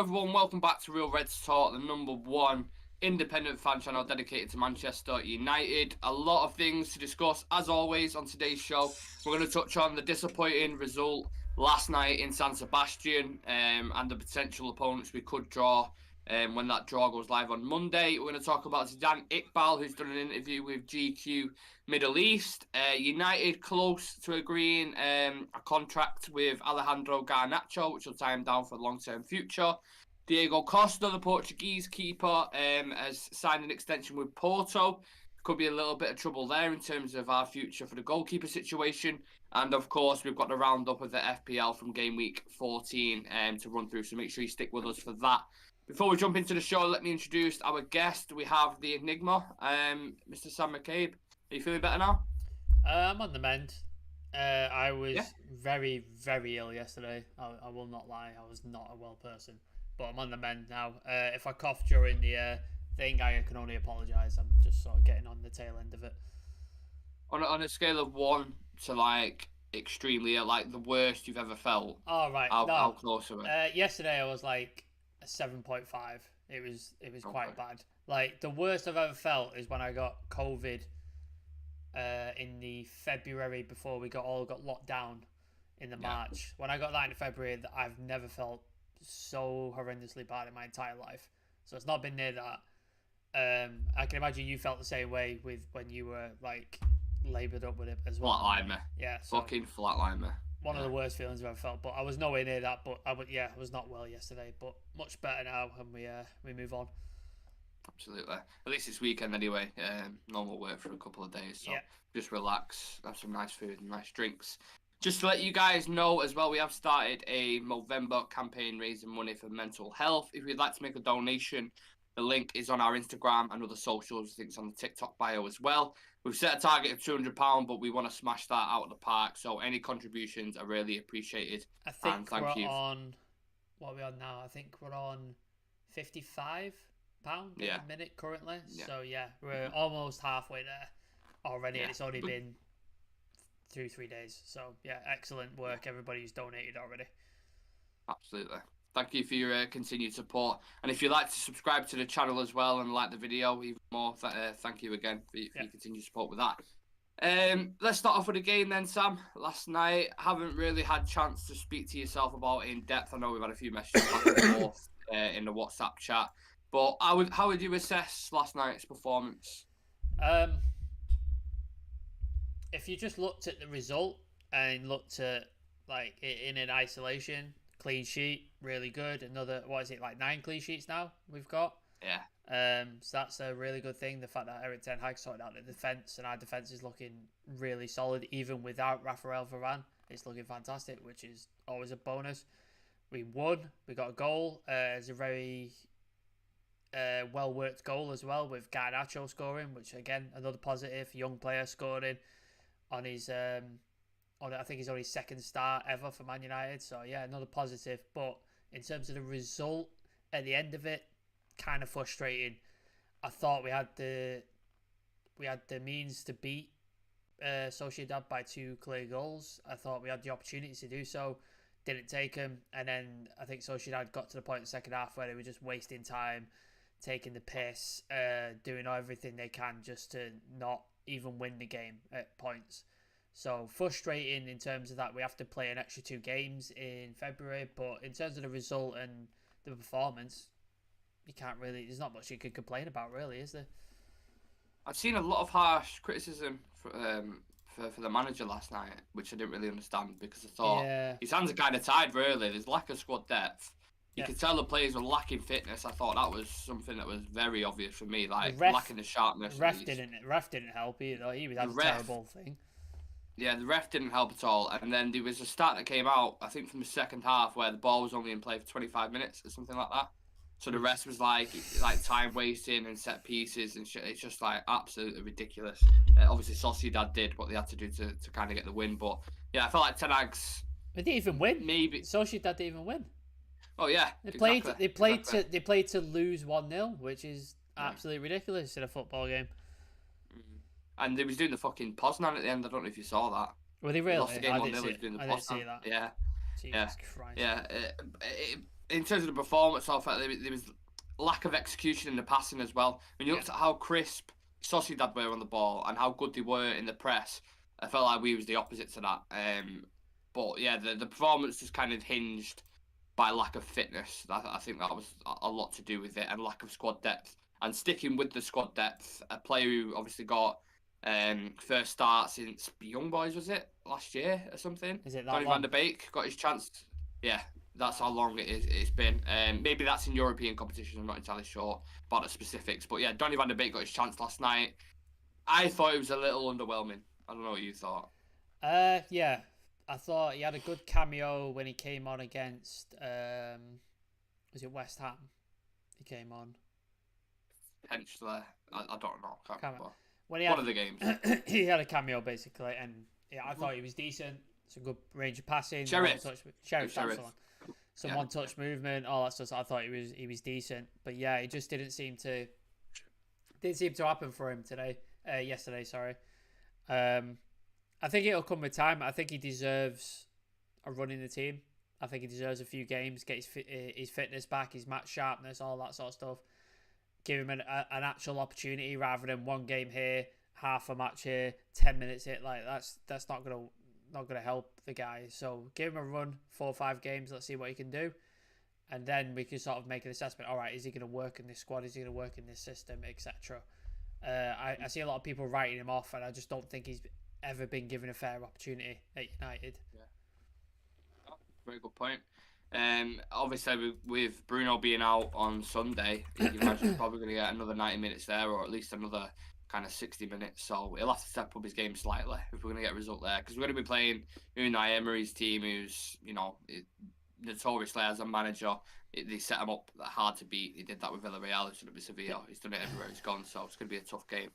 everyone, welcome back to Real Reds Talk, the number one independent fan channel dedicated to Manchester United. A lot of things to discuss, as always, on today's show. We're going to touch on the disappointing result last night in San Sebastian and the potential opponents we could draw when that draw goes live on Monday. We're going to talk about Zidane Iqbal, who's done an interview with GQ Middle East. United close to agreeing a contract with Alejandro Garnacho, which will tie him down for the long-term future. Diego Costa, the Portuguese keeper, has signed an extension with Porto. Could be a little bit of trouble there in terms of our future for the goalkeeper situation. And of course, we've got the roundup of the FPL from game week 14 to run through, so make sure you stick with us for that. Before we jump into the show, let me introduce our guest. We have the Enigma, Mr. Sam McCabe. Are you feeling better now? I'm on the mend. I was very, very ill yesterday. I will not lie. I was not a well person. But I'm on the mend now. If I cough during the thing, I can only apologise. I'm just sort of getting on the tail end of it. On a scale of 1 to like extremely ill, like the worst you've ever felt. Oh, right. How close are we? Yesterday I was like a 7.5. It was quite bad. Like the worst I've ever felt is when I got COVID in the February before we got locked down in the March. When I got that in February, I've never felt so horrendously bad in my entire life. So it's not been near that. I can imagine you felt the same way with when you were like laboured up with it as well. Flatline me. Yeah. So fucking flatline me. One of the worst feelings I've ever felt, but I was nowhere near that. But I was not well yesterday, but much better now, and we move on. Absolutely. At least it's weekend anyway. Normal work for a couple of days, so just relax, have some nice food and nice drinks. Just to let you guys know as well, we have started a Movember campaign raising money for mental health. If you'd like to make a donation, the link is on our Instagram and other socials. I think it's on the TikTok bio as well. We've set a target of £200, but we want to smash that out of the park. So any contributions are really appreciated. I think on, what are we on now? I think we're on £55 a minute currently. Yeah. So we're almost halfway there already. Yeah. It's only been 2-3 days. So excellent work, everybody who's donated already. Absolutely. Thank you for your continued support. And if you'd like to subscribe to the channel as well and like the video even more, thank you again for your continued support with that. Let's start off with the game then, Sam. Last night, haven't really had a chance to speak to yourself about it in depth. I know we've had a few messages back and forth in the WhatsApp chat. But how would you assess last night's performance? If you just looked at the result and looked at like in an isolation, clean sheet, really good. Another, 9 clean sheets now we've got. Yeah. So that's a really good thing. The fact that Erik ten Hag sorted out the defence and our defence is looking really solid, even without Rafael Varane. It's looking fantastic, which is always a bonus. We won. We got a goal. It's a very well-worked goal as well, with Garnacho scoring, which again, another positive. Young player scoring on his I think he's on his second start ever for Man United. So another positive. But in terms of the result at the end of it, kind of frustrating. I thought we had the means to beat Sociedad by 2 clear goals. I thought we had the opportunities to do so, didn't take them, and then I think Sociedad got to the point in the second half where they were just wasting time, taking the piss, doing everything they can just to not even win the game at points. So frustrating in terms of that. We have to play an extra 2 games in February, but in terms of the result and the performance, you can't really, there's not much you could complain about, really, is there? I've seen a lot of harsh criticism for the manager last night, which I didn't really understand, because I thought his hands are kind of tied, really. There's lack of squad depth. You could tell the players were lacking fitness. I thought that was something that was very obvious for me, like lacking the sharpness. Ref didn't help either. He had a terrible thing. Yeah, the ref didn't help at all. And then there was a stat that came out, I think from the second half, where the ball was only in play for 25 minutes or something like that. So the rest was like time wasting and set pieces and shit. It's just like absolutely ridiculous. Obviously, Sociedad did what they had to do to kind of get the win. But I felt like Ten Hag's... They didn't even win. Maybe Sociedad didn't even win. Oh yeah, They played to lose 1-0, which is absolutely ridiculous in a football game. And they was doing the fucking Poznan at the end. I don't know if you saw that. Were they really? Lost the game 1-0. I didn't see that. Yeah. Jesus Christ. Yeah. in terms of the performance, I felt there was lack of execution in the passing as well. When you looked at how crisp Sociedad were on the ball and how good they were in the press, I felt like we was the opposite to that. But yeah, the performance just kind of hinged by lack of fitness. I think that was a lot to do with it, and lack of squad depth. And sticking with the squad depth, a player who obviously got first start since Young Boys, was it last year or something? Is it that Donny long? van der Beek got his chance. Yeah, that's how long it's been. Maybe that's in European competitions. I'm not entirely sure about the specifics, but yeah, Donny van der Beek got his chance last night. I thought it was a little underwhelming. I don't know what you thought. Yeah, I thought he had a good cameo when he came on against was it West Ham? He came on. Potentially, I don't know. Can't remember. When he One of the games. he had a cameo basically, and yeah, I thought he was decent. It's a good range of passing. Sheriff. One touch movement, all that stuff. So I thought he was decent, but yeah, it just didn't seem to happen for him yesterday. Sorry. I think it'll come with time. I think he deserves a run in the team. I think he deserves a few games, get his fitness back, his match sharpness, all that sort of stuff. Give him an actual opportunity rather than one game here, half a match here, 10 minutes here. Like that's not gonna help the guy. So give him a run, 4 or 5 games. Let's see what he can do, and then we can sort of make an assessment. All right, is he going to work in this squad? Is he going to work in this system, etc. I see a lot of people writing him off, and I just don't think he's ever been given a fair opportunity at United. Yeah, oh, very good point. Obviously, with Bruno being out on Sunday, you imagine he's probably going to get another 90 minutes there, or at least another kind of 60 minutes. So he'll have to step up his game slightly if we're going to get a result there, because we're going to be playing Unai Emery's team, who's notoriously as a manager, they set him up hard to beat. He did that with Villarreal. He's done it with Sevilla. He's done it everywhere he's gone. So it's going to be a tough game.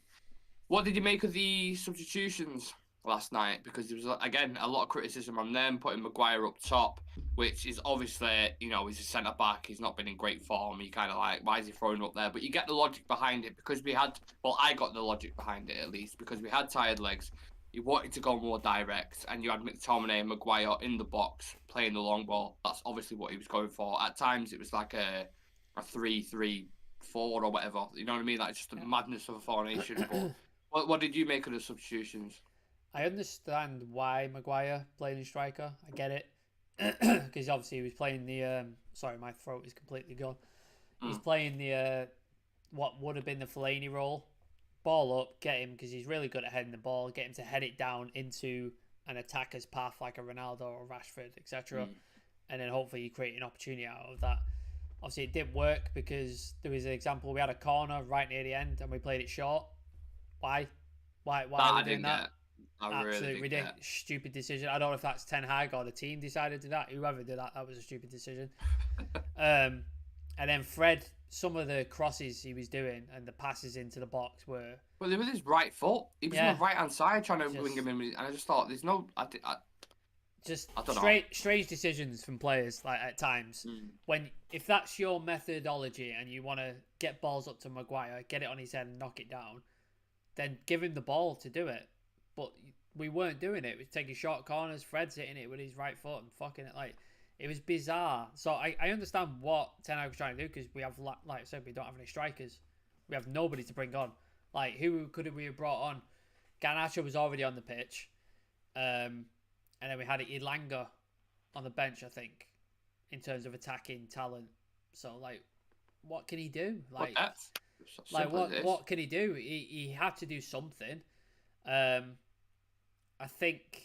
What did you make of the substitutions last night? Because there was, again, a lot of criticism on them, putting Maguire up top, which is obviously, he's a centre-back. He's not been in great form. You kind of like, why is he throwing up there? But you get the logic behind it, because I got the logic behind it, at least, because we had tired legs. You wanted to go more direct, and you had McTominay and Maguire in the box playing the long ball. That's obviously what he was going for. At times, it was like a 3-3-4 or whatever. You know what I mean? Like, just the madness of a formation. But what did you make of the substitutions? I understand why Maguire playing striker. I get it. Because obviously he was playing the... sorry, my throat is completely gone. He's playing the... what would have been the Fellaini role. Ball up, get him, because he's really good at heading the ball. Get him to head it down into an attacker's path like a Ronaldo or Rashford, etc. And then hopefully you create an opportunity out of that. Obviously it didn't work because there was an example. We had a corner right near the end and we played it short. Why are we doing that? Absolute ridiculous, stupid decision. I don't know if that's Ten Hag or the team decided to do that. Whoever did that was a stupid decision. And then Fred, some of the crosses he was doing and the passes into the box were... Well, they were with his right foot. He was on the right-hand side trying to wing him in. And I just thought, there's no... I don't know. Strange decisions from players like at times. If that's your methodology and you want to get balls up to Maguire, get it on his head and knock it down, then give him the ball to do it. But we weren't doing it. We were taking short corners. Fred's hitting it with his right foot and fucking it. Like, it was bizarre. So I understand what Ten Hag was trying to do, because we have, like I said, we don't have any strikers. We have nobody to bring on. Like, who could we have brought on? Garnacho was already on the pitch. And then we had Ilanga on the bench, I think, in terms of attacking talent. So, like, what can he do? Like, what can he do? He had to do something. I think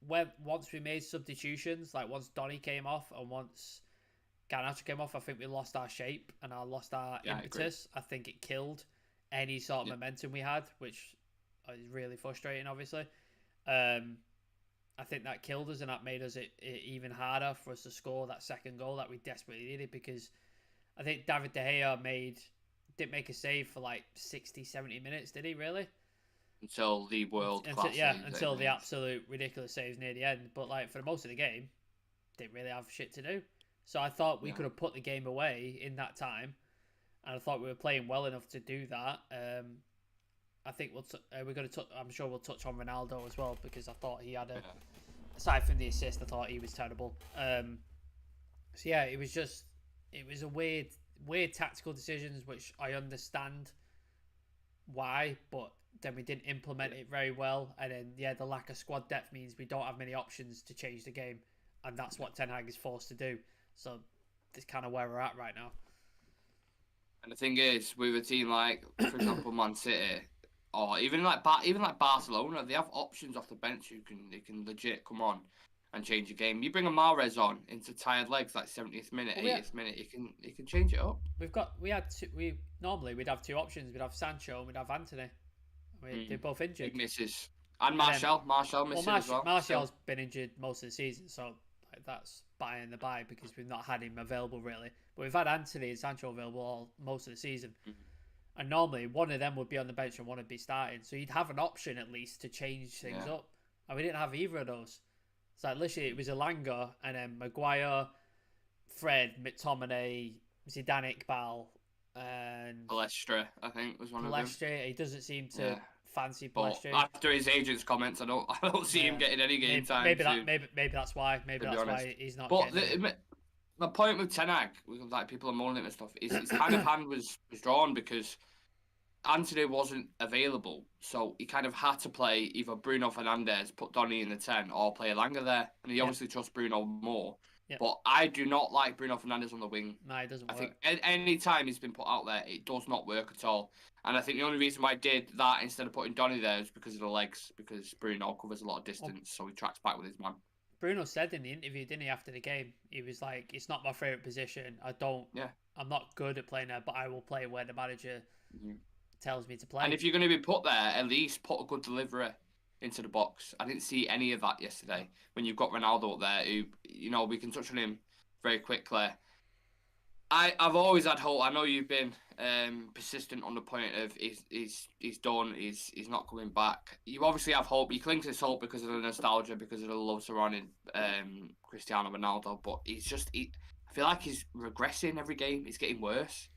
once we made substitutions, like once Donny came off and once Garnacho came off, I think we lost our shape and lost our impetus. I think it killed any sort of momentum we had, which is really frustrating, obviously. I think that killed us, and that made it even harder for us to score that second goal that we desperately needed, because I think David De Gea didn't make a save for like 60, 70 minutes, did he really? Until the world-class until the absolute ridiculous saves near the end. But like for most of the game, didn't really have shit to do. So I thought we could have put the game away in that time, and I thought we were playing well enough to do that. I think we're going to. I'm sure we'll touch on Ronaldo as well, because I thought he had aside from the assist, I thought he was terrible. So yeah, it was a weird tactical decisions, which I understand why, but then we didn't implement it very well, and then yeah, the lack of squad depth means we don't have many options to change the game, and that's what Ten Hag is forced to do. So that's kind of where we're at right now. And the thing is, with a team like, for example, Man City, or even like Barcelona, they have options off the bench who can legit come on and change the game. You bring a Mahrez on into tired legs like 70th minute, Well, 80th minute, he can change it up. We normally we'd have two options. We'd have Sancho and we'd have Anthony. They're both injured. Big misses. And And then, Martial missing as well. Martial's been injured most of the season, so like, that's by because we've not had him available really. But we've had Anthony and Sancho available most of the season. And normally one of them would be on the bench and one would be starting. So you'd have an option at least to change things up. And we didn't have either of those. So like, literally it was Elanga and then Maguire, Fred, McTominay, Zidane Iqbal, and Palestra, I think, was one of them. Palestra. He doesn't seem to fancy but Palestra. after his agent's comments, I don't see him getting any game time. Maybe that's why. Maybe that's why he's not. But my point with Ten Hag, like people are moaning and stuff, is his kind of hand was drawn because Anthony wasn't available, so he kind of had to play either Bruno Fernandes, put Donny in the 10, or play Elanga there, and he obviously trusts Bruno more. But I do not like Bruno Fernandes on the wing. No, it doesn't work. I think any time he's been put out there, it does not work at all. And I think the only reason why I did that instead of putting Donny there is because of the legs, because Bruno covers a lot of distance, so he tracks back with his man. Bruno said in the interview, didn't he, after the game, he was like, "It's not my favourite position. I'm not good at playing there, but I will play where the manager tells me to play." And if you're going to be put there, at least put a good delivery into the box. I didn't see any of that yesterday when you've got Ronaldo up there who, we can touch on him very quickly. I've always had hope. I know you've been persistent on the point of he's done, he's not coming back. You obviously have hope. You cling to this hope because of the nostalgia, because of the love surrounding Cristiano Ronaldo, but I feel like he's regressing every game. He's getting worse.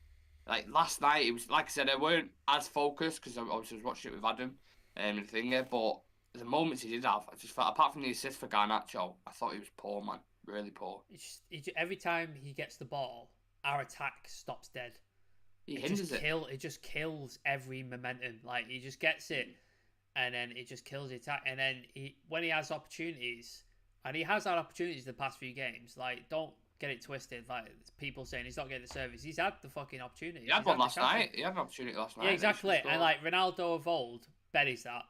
Like last night, it was like I said, I weren't as focused because I was watching it with Adam and the thing there, but the moments he did have, I just felt, apart from the assist for Garnacho, I thought he was poor, man. Really poor. Every time he gets the ball, our attack stops dead. It just kills every momentum. Like, he just gets it, and then it just kills the attack. And then when he has opportunities, and he has had opportunities the past few games, like, don't get it twisted. Like, people saying he's not getting the service. He's had the fucking opportunity. He had one last night. He had an opportunity last night. Yeah, exactly. And, like, Ronaldo of old buries that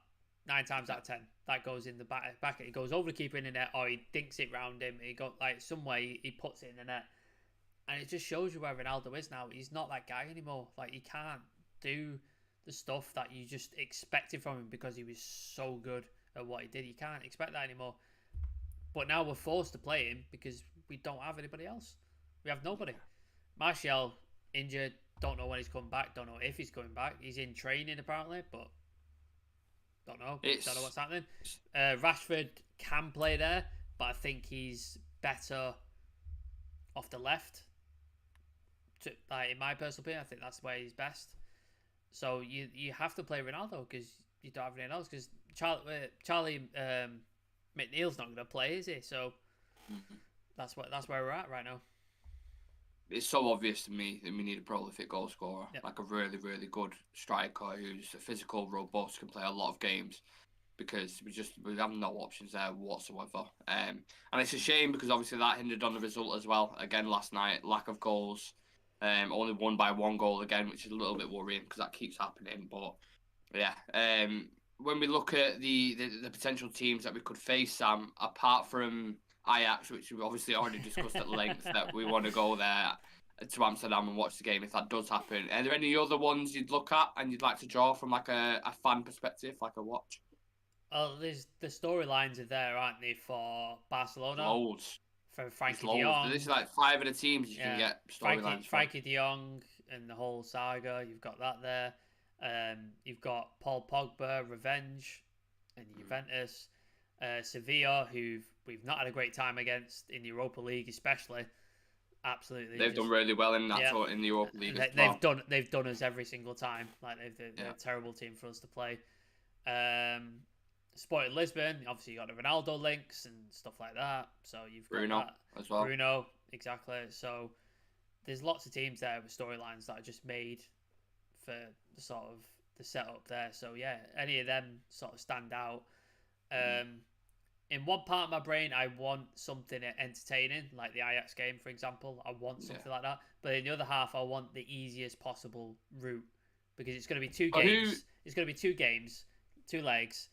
9 times out of 10. That goes in the back. It goes over the keeper in the net, or he dinks it round him. He got like some way he puts it in the net, and it just shows you where Ronaldo is now. He's not that guy anymore. Like, he can't do the stuff that you just expected from him because he was so good at what he did. You can't expect that anymore. But now we're forced to play him because we don't have anybody else. We have nobody. Martial injured. Don't know when he's coming back. Don't know if he's coming back. He's in training apparently, but. Don't know. Don't know what's happening. Rashford can play there, but I think he's better off the left. In my personal opinion, I think that's where he's best. So you have to play Ronaldo because you don't have anyone else. Because Charlie McNeil's not going to play, is he? So that's where we're at right now. It's so obvious to me that we need a prolific goal scorer, like a really, really good striker who's physical, robust, can play a lot of games, because we have no options there whatsoever. And it's a shame because obviously that hindered on the result as well. Again, last night, lack of goals, only won by 1 goal again, which is a little bit worrying because that keeps happening. But yeah, when we look at the potential teams that we could face, Sam, apart from Ajax, which we've obviously already discussed at length, that we want to go there to Amsterdam and watch the game if that does happen. Are there any other ones you'd look at and you'd like to draw from like a fan perspective, like a watch? Well, there's the storylines are there, aren't they, for Barcelona? Loads. For Frankie de Jong. This is like 5 of the teams you can get storylines Frankie de Jong and the whole saga, you've got that there. You've got Paul Pogba, revenge, and Juventus. Sevilla, who we've not had a great time against in the Europa League, especially. Absolutely, they've done really well in that in the Europa League. They've done us every single time. Like they're a terrible team for us to play. Sporting Lisbon, obviously you got the Ronaldo links and stuff like that. So you've got Bruno that. as well. Bruno, exactly. So there's lots of teams there with storylines that are just made for the sort of the setup there. So yeah, any of them sort of stand out. In one part of my brain, I want something entertaining, like the Ajax game, for example. I want something like that. But in the other half, I want the easiest possible route because it's going to be two games. It's going to be 2 games, 2 legs,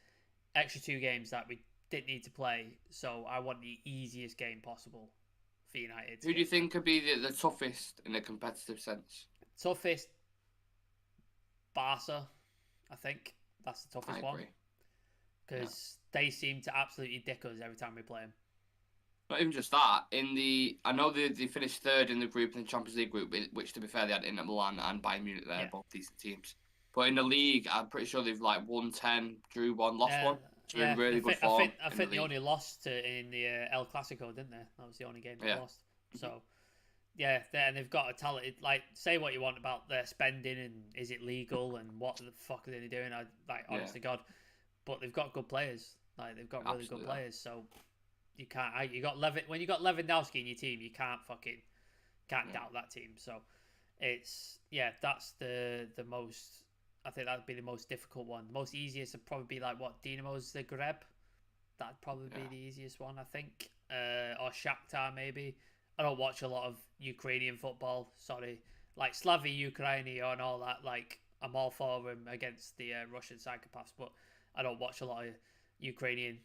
extra 2 games that we didn't need to play. So I want the easiest game possible for United. Who do you think could be the toughest in a competitive sense? Toughest, Barca, I think. That's the toughest one. Because they seem to absolutely dick us every time we play them. Not even just that. I know they finished third in the group in the Champions League group, which to be fair they had Inter Milan and Bayern Munich there, both decent teams. But in the league, I'm pretty sure they've like won 10, drew 1, lost 1. So in really good form. I think they only lost in the El Clasico, didn't they? That was the only game they lost. So yeah, and they've got a talented. Like, say what you want about their spending and is it legal and what the fuck are they doing? Honest to God. But they've got good players. Like, they've got really good players. So you can't. When you got Lewandowski in your team, you can't doubt that team. So that's the most. I think that'd be the most difficult one. The most easiest would probably be like Dinamo Zagreb. That'd probably be the easiest one, I think. Or Shakhtar maybe. I don't watch a lot of Ukrainian football. Sorry, like Slavia Ukraini and all that. Like, I'm all for them against the Russian psychopaths, but I don't watch a lot of Ukrainian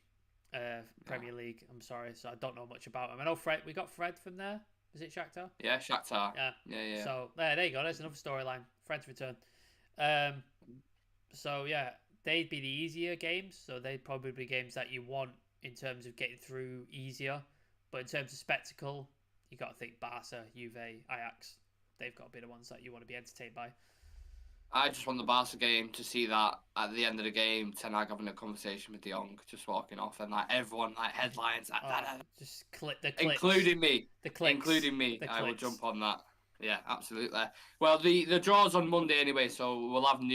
Premier League. I'm sorry, so I don't know much about them. I know Fred. We got Fred from there. Is it Shakhtar? Yeah, Shakhtar. Yeah. So there you go. There's another storyline. Fred's return. So yeah, they'd be the easier games. So they'd probably be games that you want in terms of getting through easier. But in terms of spectacle, you got to think Barca, Juve, Ajax. They've got to be the ones that you want to be entertained by. I just want the Barca game to see that at the end of the game, Ten Hag having a conversation with De Jong, just walking off, and like everyone, like headlines, just click the clicks, including me, The I will jump on that. Yeah, absolutely. Well, the draw's on Monday anyway, so we'll have new.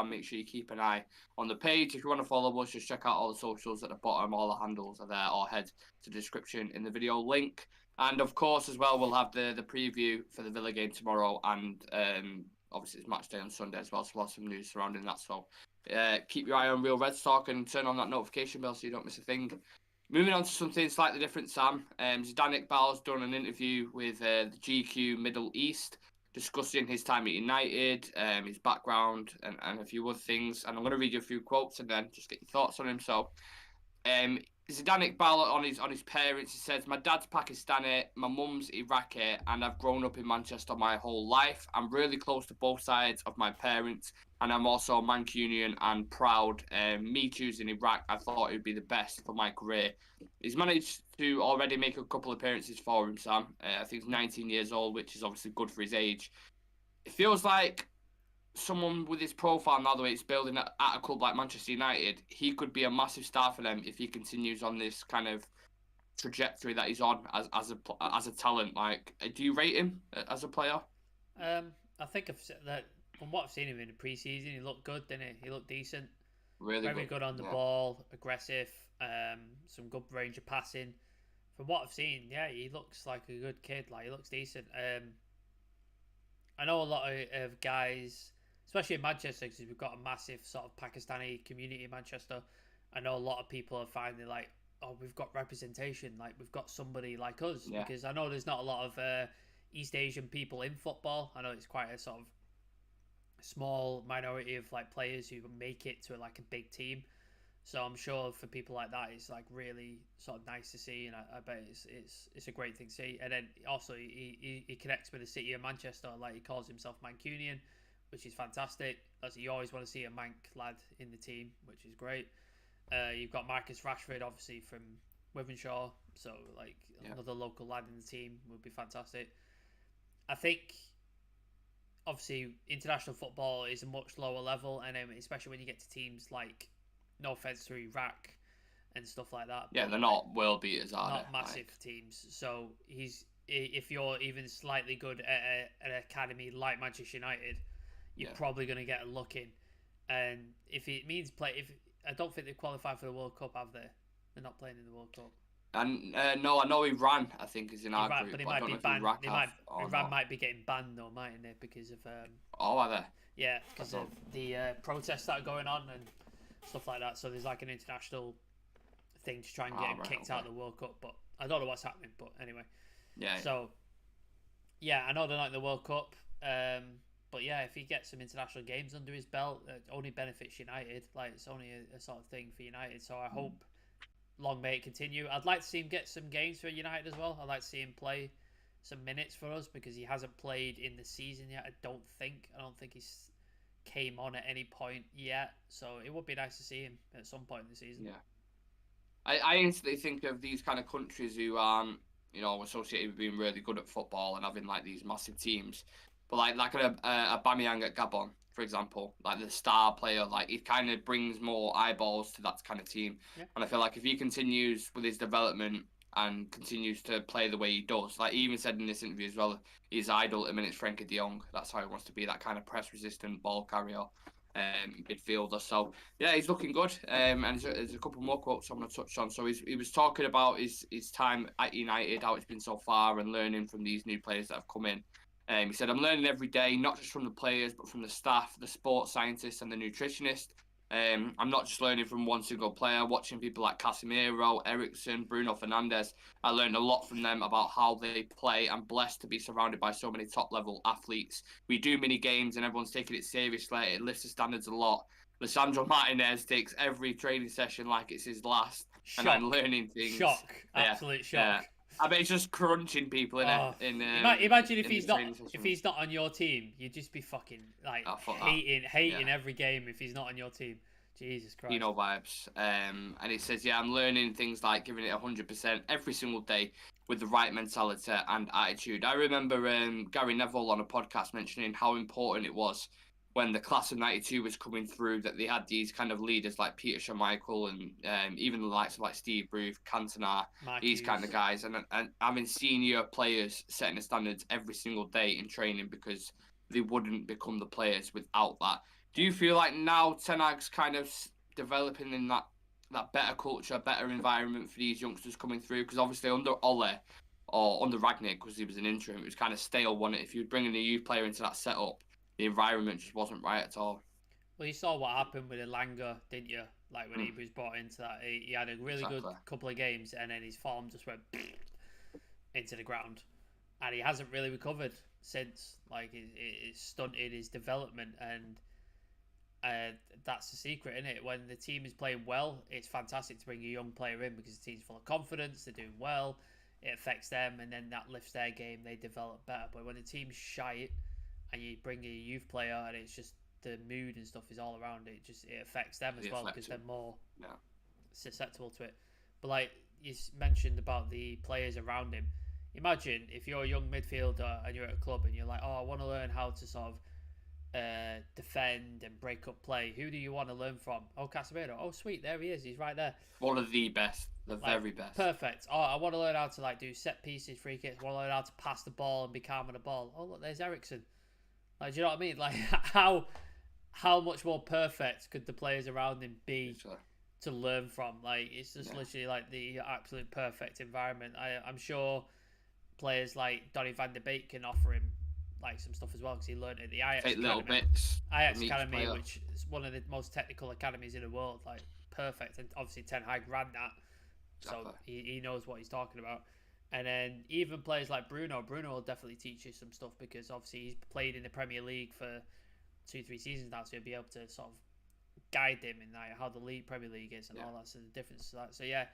Make sure you keep an eye on the page. If you want to follow us, just check out all the socials at the bottom. All the handles are there, or head to the description in the video link. And of course, as well, we'll have the preview for the Villa game tomorrow, and obviously it's match day on Sunday as well, so we'll have some news surrounding that. So keep your eye on Real Reds Talk and turn on that notification bell so you don't miss a thing. Moving on to something slightly different, Sam. Zidane Iqbal's done an interview with the GQ Middle East, discussing his time at United, his background, and a few other things. And I'm going to read you a few quotes and then just get your thoughts on him. So, Zidane Iqbal on his parents, he says, "My dad's Pakistani, my mum's Iraqi, and I've grown up in Manchester my whole life. I'm really close to both sides of my parents, and I'm also Mancunian and proud. Me choosing Iraq, I thought it would be the best for my career." He's managed to already make a couple of appearances for him, Sam. I think he's 19 years old, which is obviously good for his age. It feels like someone with his profile now, the way it's building at a club like Manchester United, he could be a massive star for them if he continues on this kind of trajectory that he's on as a talent. Like, do you rate him as a player? I think that from what I've seen him in the preseason, he looked good, didn't he? He looked decent. Really very good on the ball, aggressive, some good range of passing. From what I've seen, yeah, he looks like a good kid. Like, he looks decent. I know a lot of guys, especially in Manchester, because we've got a massive sort of Pakistani community in Manchester. I know a lot of people are finding like, oh, we've got representation, like we've got somebody like us. Yeah. Because I know there's not a lot of East Asian people in football. I know it's quite a sort of small minority of like players who make it to like a big team. So I'm sure for people like that, it's like really sort of nice to see, and I bet it's a great thing to see. And then also he connects with the city of Manchester, like he calls himself Mancunian, which is fantastic. As you always want to see a Manc lad in the team, which is great. You've got Marcus Rashford, obviously from Wythenshawe, so like another local lad in the team would be fantastic. I think obviously international football is a much lower level, and especially when you get to teams like, no offense to Iraq and stuff like that. Yeah, they're not world beaters, are they? Not massive teams. So if you're even slightly good at an academy like Manchester United, you're probably going to get a look in. And if it means I don't think they qualify for the World Cup, have they? They're not playing in the World Cup. And no, I know Iran, I think, is in our Iran, but group, he but I might don't be know if banned. Iraq have or Iran not. might be getting banned though, mightn't it? Because of Oh, are they? yeah, I because of don't. the protests that are going on and stuff like that. So there's like an international thing to try and get Ah, him right, kicked okay. out of the World Cup. But I don't know what's happening. But anyway, Yeah, yeah. so yeah, I know they're not in the World Cup. But yeah, if he gets some international games under his belt, it only benefits United. Like it's only a sort of thing for United. So I hope long may it continue. I'd like to see him get some games for United as well. I'd like to see him play some minutes for us because he hasn't played in the season yet. I don't think. I don't think he's came on at any point yet. So it would be nice to see him at some point in the season. Yeah. I instantly think of these kind of countries who aren't, associated with being really good at football and having like these massive teams. But like a Aubameyang at Gabon, for example, like the star player, like he kind of brings more eyeballs to that kind of team. Yeah. And I feel like if he continues with his development and continues to play the way he does, like he even said in this interview as well, his idol at the minute is Frenkie de Jong. That's how he wants to be, that kind of press resistant ball carrier, midfielder. So yeah, he's looking good. And there's a couple more quotes I'm going to touch on. So he was talking about his time at United, how it's been so far, and learning from these new players that have come in. He said, I'm learning every day, not just from the players, but from the staff, the sports scientists, and the nutritionist. I'm not just learning from one single player, watching people like Casemiro, Ericsson, Bruno Fernandes. I learned a lot from them about how they play. I'm blessed to be surrounded by so many top level athletes. We do mini games and everyone's taking it seriously. It lifts the standards a lot. Lisandro Martinez takes every training session like it's his last, and I'm Shock. learning things. Shock. Yeah, Absolute shock. yeah. I bet he's just crunching people Oh, in imagine if in the he's not training session. if he's not on your team, you'd just be fucking like Fuck that. hating Yeah. every game if he's not on your team. Jesus Christ. Vibes. And it says, yeah, I'm learning things like giving it 100% every single day with the right mentality and attitude. I remember Gary Neville on a podcast mentioning how important it was when the class of 92 was coming through that they had these kind of leaders like Peter Schmeichel and even the likes of like Steve Bruce, Cantona, these kind of guys, and having senior players setting the standards every single day in training because they wouldn't become the players without that. Do you feel like now Ten Hag's kind of developing in that better culture, better environment for these youngsters coming through? Because obviously under Ole or under Ragnick, because he was an interim, it was kind of stale, wasn't it? If you would bring in a youth player into that setup, the environment just wasn't right at all. Well, you saw what happened with Elanga, didn't you? Like when he was brought into that, he had a really good couple of games, and then his form just went into the ground, and he hasn't really recovered since. Like it's stunted his development, and that's the secret, isn't it? When the team is playing well, it's fantastic to bring a young player in because the team's full of confidence, they're doing well, it affects them, and then that lifts their game, they develop better. But when the team's shite and you bring a youth player and it's just the mood and stuff is all around it, it affects them as well because they're more susceptible to it. But like you mentioned about the players around him, imagine if you're a young midfielder and you're at a club and you're like, oh, I want to learn how to sort of defend and break up play. Who do you want to learn from? Oh, Casemiro. Oh, sweet, there he is. He's right there. One of the best, the very best. Perfect. Oh, I want to learn how to like do set pieces, free kicks. I want to learn how to pass the ball and be calm on the ball. Oh, look, there's Ericsson. Like, do you know what I mean? Like, how much more perfect could the players around him be to learn from? Like, it's just literally like the absolute perfect environment. I'm sure players like Donny van de Beek can offer him like some stuff as well because he learned at the Ajax Take Academy. Little bits Ajax Academy, which is one of the most technical academies in the world. Like, perfect. And obviously Ten Hag ran that, so he knows what he's talking about. And then even players like Bruno will definitely teach you some stuff because obviously he's played in the Premier League for 2-3 seasons now, so he'll be able to sort of guide him in like how the Premier League is and all that. So the difference to that. So yeah,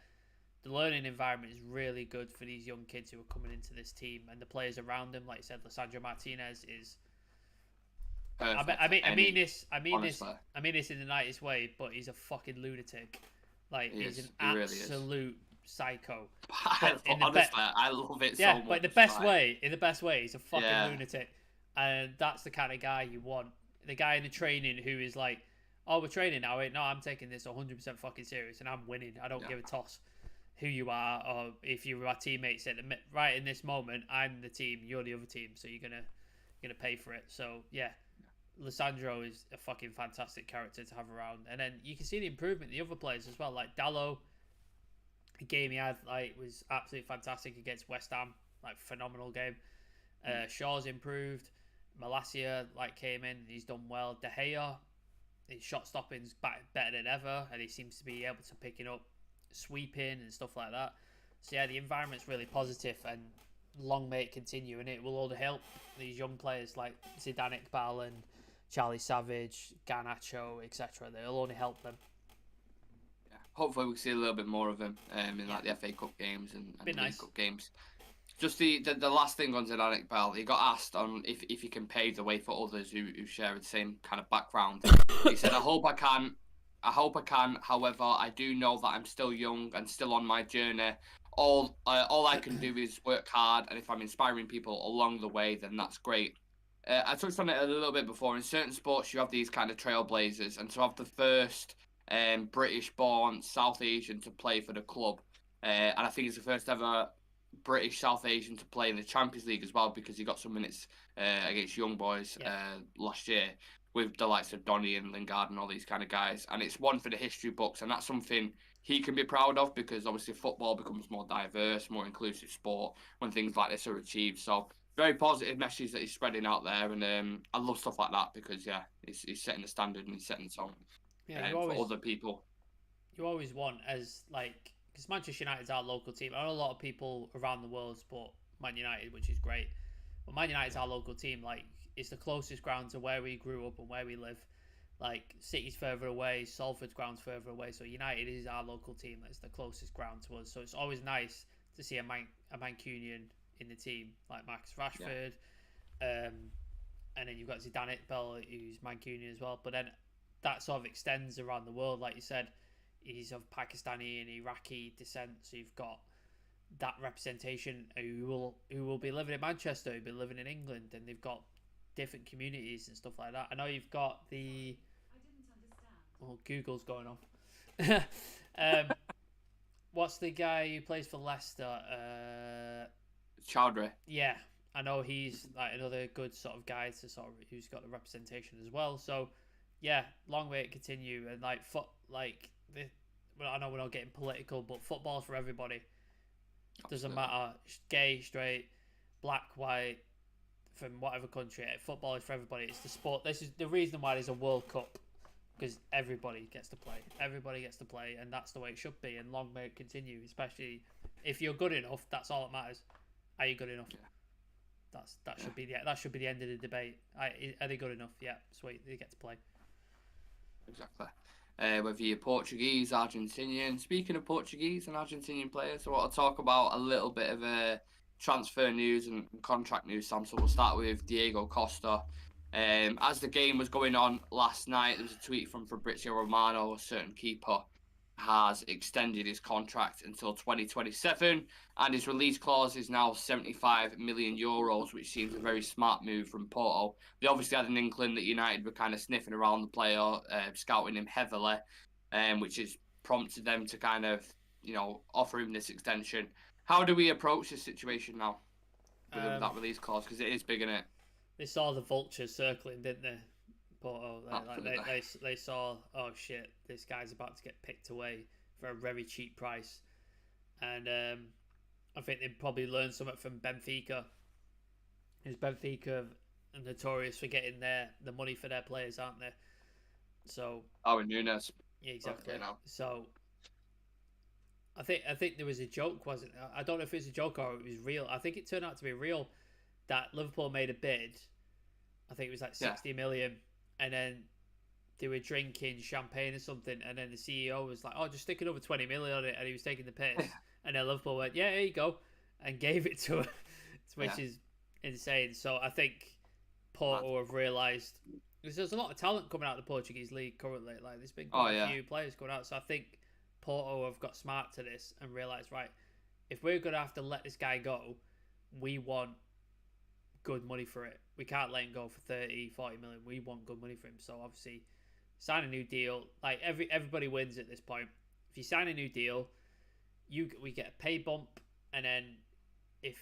the learning environment is really good for these young kids who are coming into this team, and the players around them, like you said, Lisandro Martinez is. Perfect. I mean this in the nicest way, but he's a fucking lunatic. Like he's an absolute psycho. Honestly, I love it so much. Yeah, but in the best way, he's a fucking lunatic, and that's the kind of guy you want. The guy in the training who is like, "Oh, we're training now. Wait, no, I'm taking this 100% fucking serious, and I'm winning. I don't give a toss who you are, or if you were our teammates at right in this moment. I'm the team, you're the other team, so you're gonna pay for it." So yeah, Lisandro is a fucking fantastic character to have around, and then you can see the improvement in the other players as well. Like Dallo, the game he had was absolutely fantastic against West Ham. Phenomenal game. Shaw's improved. Malacia came in. He's done well. De Gea, his shot stopping's better than ever, and he seems to be able to picking up sweeping and stuff like that. So yeah, the environment's really positive, and long may it continue, and it will only help these young players like Zidane Iqbal and Charlie Savage, Garnacho, etc. They'll only help them. Yeah, hopefully we'll see a little bit more of him in the FA Cup games and League nice. Cup games. Just the last thing on Zidane Iqbal, he got asked on if he can pave the way for others who share the same kind of background. He said, I hope I can. However, I do know that I'm still young and still on my journey. All I can do is work hard, and if I'm inspiring people along the way, then that's great. I touched on it a little bit before. In certain sports, you have these kind of trailblazers, and to have the first British-born South Asian to play for the club, and I think he's the first ever British South Asian to play in the Champions League as well, because he got some minutes against Young Boys last year with the likes of Donny and Lingard and all these kind of guys. And it's one for the history books, and that's something he can be proud of, because obviously football becomes more diverse, more inclusive sport when things like this are achieved. So very positive message that he's spreading out there, and I love stuff like that, because he's setting the standard and he's setting the tone for other people. You always want, as because Manchester United's our local team. I know a lot of people around the world support Man United, which is great. But Man United's our local team. It's the closest ground to where we grew up and where we live. City's further away, Salford's ground's further away. So United is our local team. That's the closest ground to us. So it's always nice to see a Mancunian in the team, like Marcus Rashford. Yeah. And then you've got Zidane Iqbal, who's Mancunian as well. But then that sort of extends around the world, like you said. He's of Pakistani and Iraqi descent, so you've got that representation who will be living in Manchester, who'll be living in England, and they've got different communities and stuff like that. I know you've got the... I didn't understand. Oh, Google's going off. What's the guy who plays for Leicester? Chowdhury. Yeah, I know he's another good sort of guy to who's got the representation as well. So yeah, long way to continue, and I know we're not getting political, but football's for everybody. Doesn't matter, gay, straight, black, white, from whatever country. Football is for everybody. It's the sport. This is the reason why there's a World Cup, because everybody gets to play. Everybody gets to play, and that's the way it should be. And long may it continue, especially if you're good enough. That's all that matters. Are you good enough? Yeah. That should be the end of the debate. Are they good enough? Yeah, sweet. They get to play. Exactly. Whether you're Portuguese, Argentinian. Speaking of Portuguese and Argentinian players, I want to talk about a little bit of transfer news and contract news, Sam. So we'll start with Diego Costa. As the game was going on last night, there was a tweet from Fabrizio Romano, a certain keeper has extended his contract until 2027, and his release clause is now 75 million euros, which seems a very smart move from Porto. They obviously had an inkling that United were kind of sniffing around the player, scouting him heavily, which has prompted them to kind of, offer him this extension. How do we approach this situation now with that release clause? Because it is big, isn't it? They saw the vultures circling, didn't they? Porto, they saw, oh shit, this guy's about to get picked away for a very cheap price, and I think they probably learned something from Benfica, because Benfica are notorious for getting the money for their players, aren't they? So Nunes. Yeah, exactly. Okay, so I think there was a joke, wasn't it? I don't know if it was a joke or it was real. I think it turned out to be real, that Liverpool made a bid. I think it was 60 million. And then they were drinking champagne or something, and then the CEO was like, "Oh, just stick another 20 million on it," and he was taking the piss. And then Liverpool went, "Yeah, here you go," and gave it to him, which is insane. So I think Porto have realised there's a lot of talent coming out of the Portuguese league currently. There's been quite a few players coming out. So I think Porto have got smart to this and realised, right, if we're going to have to let this guy go, we want good money for it. We can't let him go for 30, 40 million. We want good money for him. So obviously, sign a new deal. Everybody wins at this point. If you sign a new deal, we get a pay bump, and then if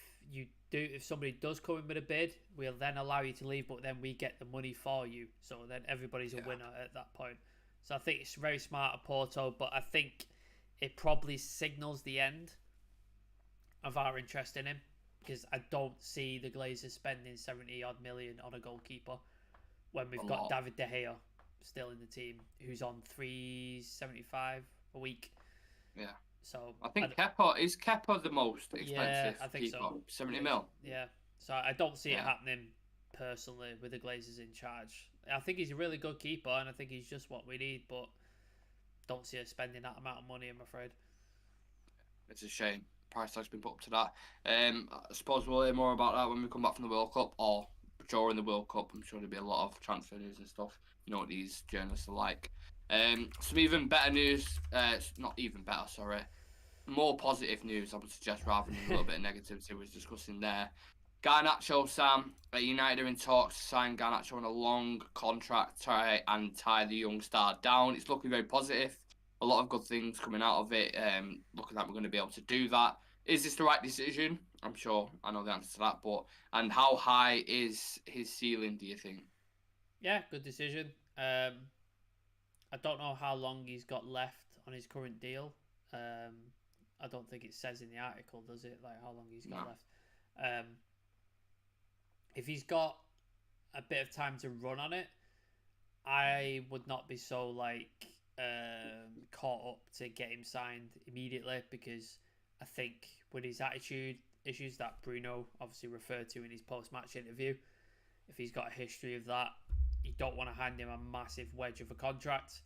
somebody does come in with a bid, we'll then allow you to leave, but then we get the money for you. So then everybody's a winner at that point. So I think it's very smart of Porto, but I think it probably signals the end of our interest in him, because I don't see the Glazers spending 70 odd million on a goalkeeper when we've got David De Gea still in the team, who's on 375 a week. Yeah. So I think Kepa is the most expensive I think keeper, so. 70 mil. Yeah. So I don't see it happening personally with the Glazers in charge. I think he's a really good keeper, and I think he's just what we need, but don't see us spending that amount of money, I'm afraid. It's a shame. Price tag's been put up to that. I suppose we'll hear more about that when we come back from the World Cup or during the World Cup. I'm sure there'll be a lot of transfer news and stuff. You know what these journalists are like. Some even better news. Not even better, sorry. More positive news, I would suggest, rather than a little bit of negativity we was discussing there. Garnacho, Sam, United are in talks to sign Garnacho on a long contract and tie the young star down. It's looking very positive. A lot of good things coming out of it. Looking like we're going to be able to do that. Is this the right decision? I'm sure I know the answer to that. And how high is his ceiling, do you think? Yeah, good decision. I don't know how long he's got left on his current deal. I don't think it says in the article, does it? Like how long he's got left. If he's got a bit of time to run on it, I would not be so caught up to get him signed immediately, because I think with his attitude issues that Bruno obviously referred to in his post-match interview, if he's got a history of that, you don't want to hand him a massive wedge of a contract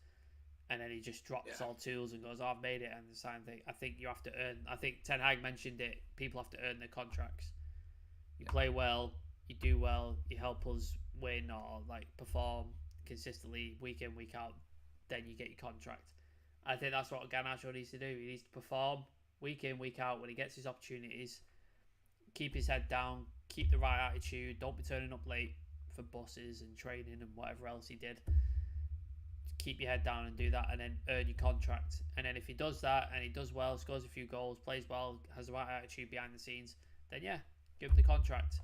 and then he just drops all tools and goes, oh, I've made it, and the same thing. I think you have to earn. I think Ten Hag mentioned it. People have to earn their contracts. You play well, you do well, you help us win or perform consistently week in, week out, then you get your contract. I think that's what Garnacho needs to do. He needs to perform week in, week out when he gets his opportunities. Keep his head down, keep the right attitude, don't be turning up late for buses and training and whatever else he did. Keep your head down and do that, and then earn your contract. And then if he does that and he does well, scores a few goals, plays well, has the right attitude behind the scenes, then give him the contract.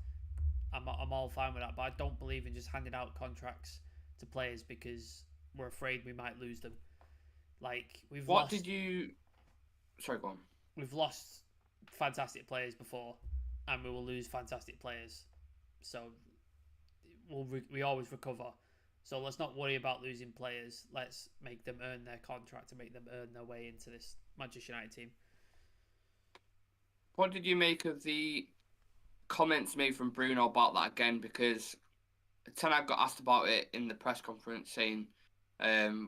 I'm all fine with that, but I don't believe in just handing out contracts to players because we're afraid we might lose them. Sorry, go on. We've lost fantastic players before, and we will lose fantastic players. So we always recover. So let's not worry about losing players. Let's make them earn their contract and make them earn their way into this Manchester United team. What did you make of the comments made from Bruno about that again? Because Ten Hag got asked about it in the press conference, saying,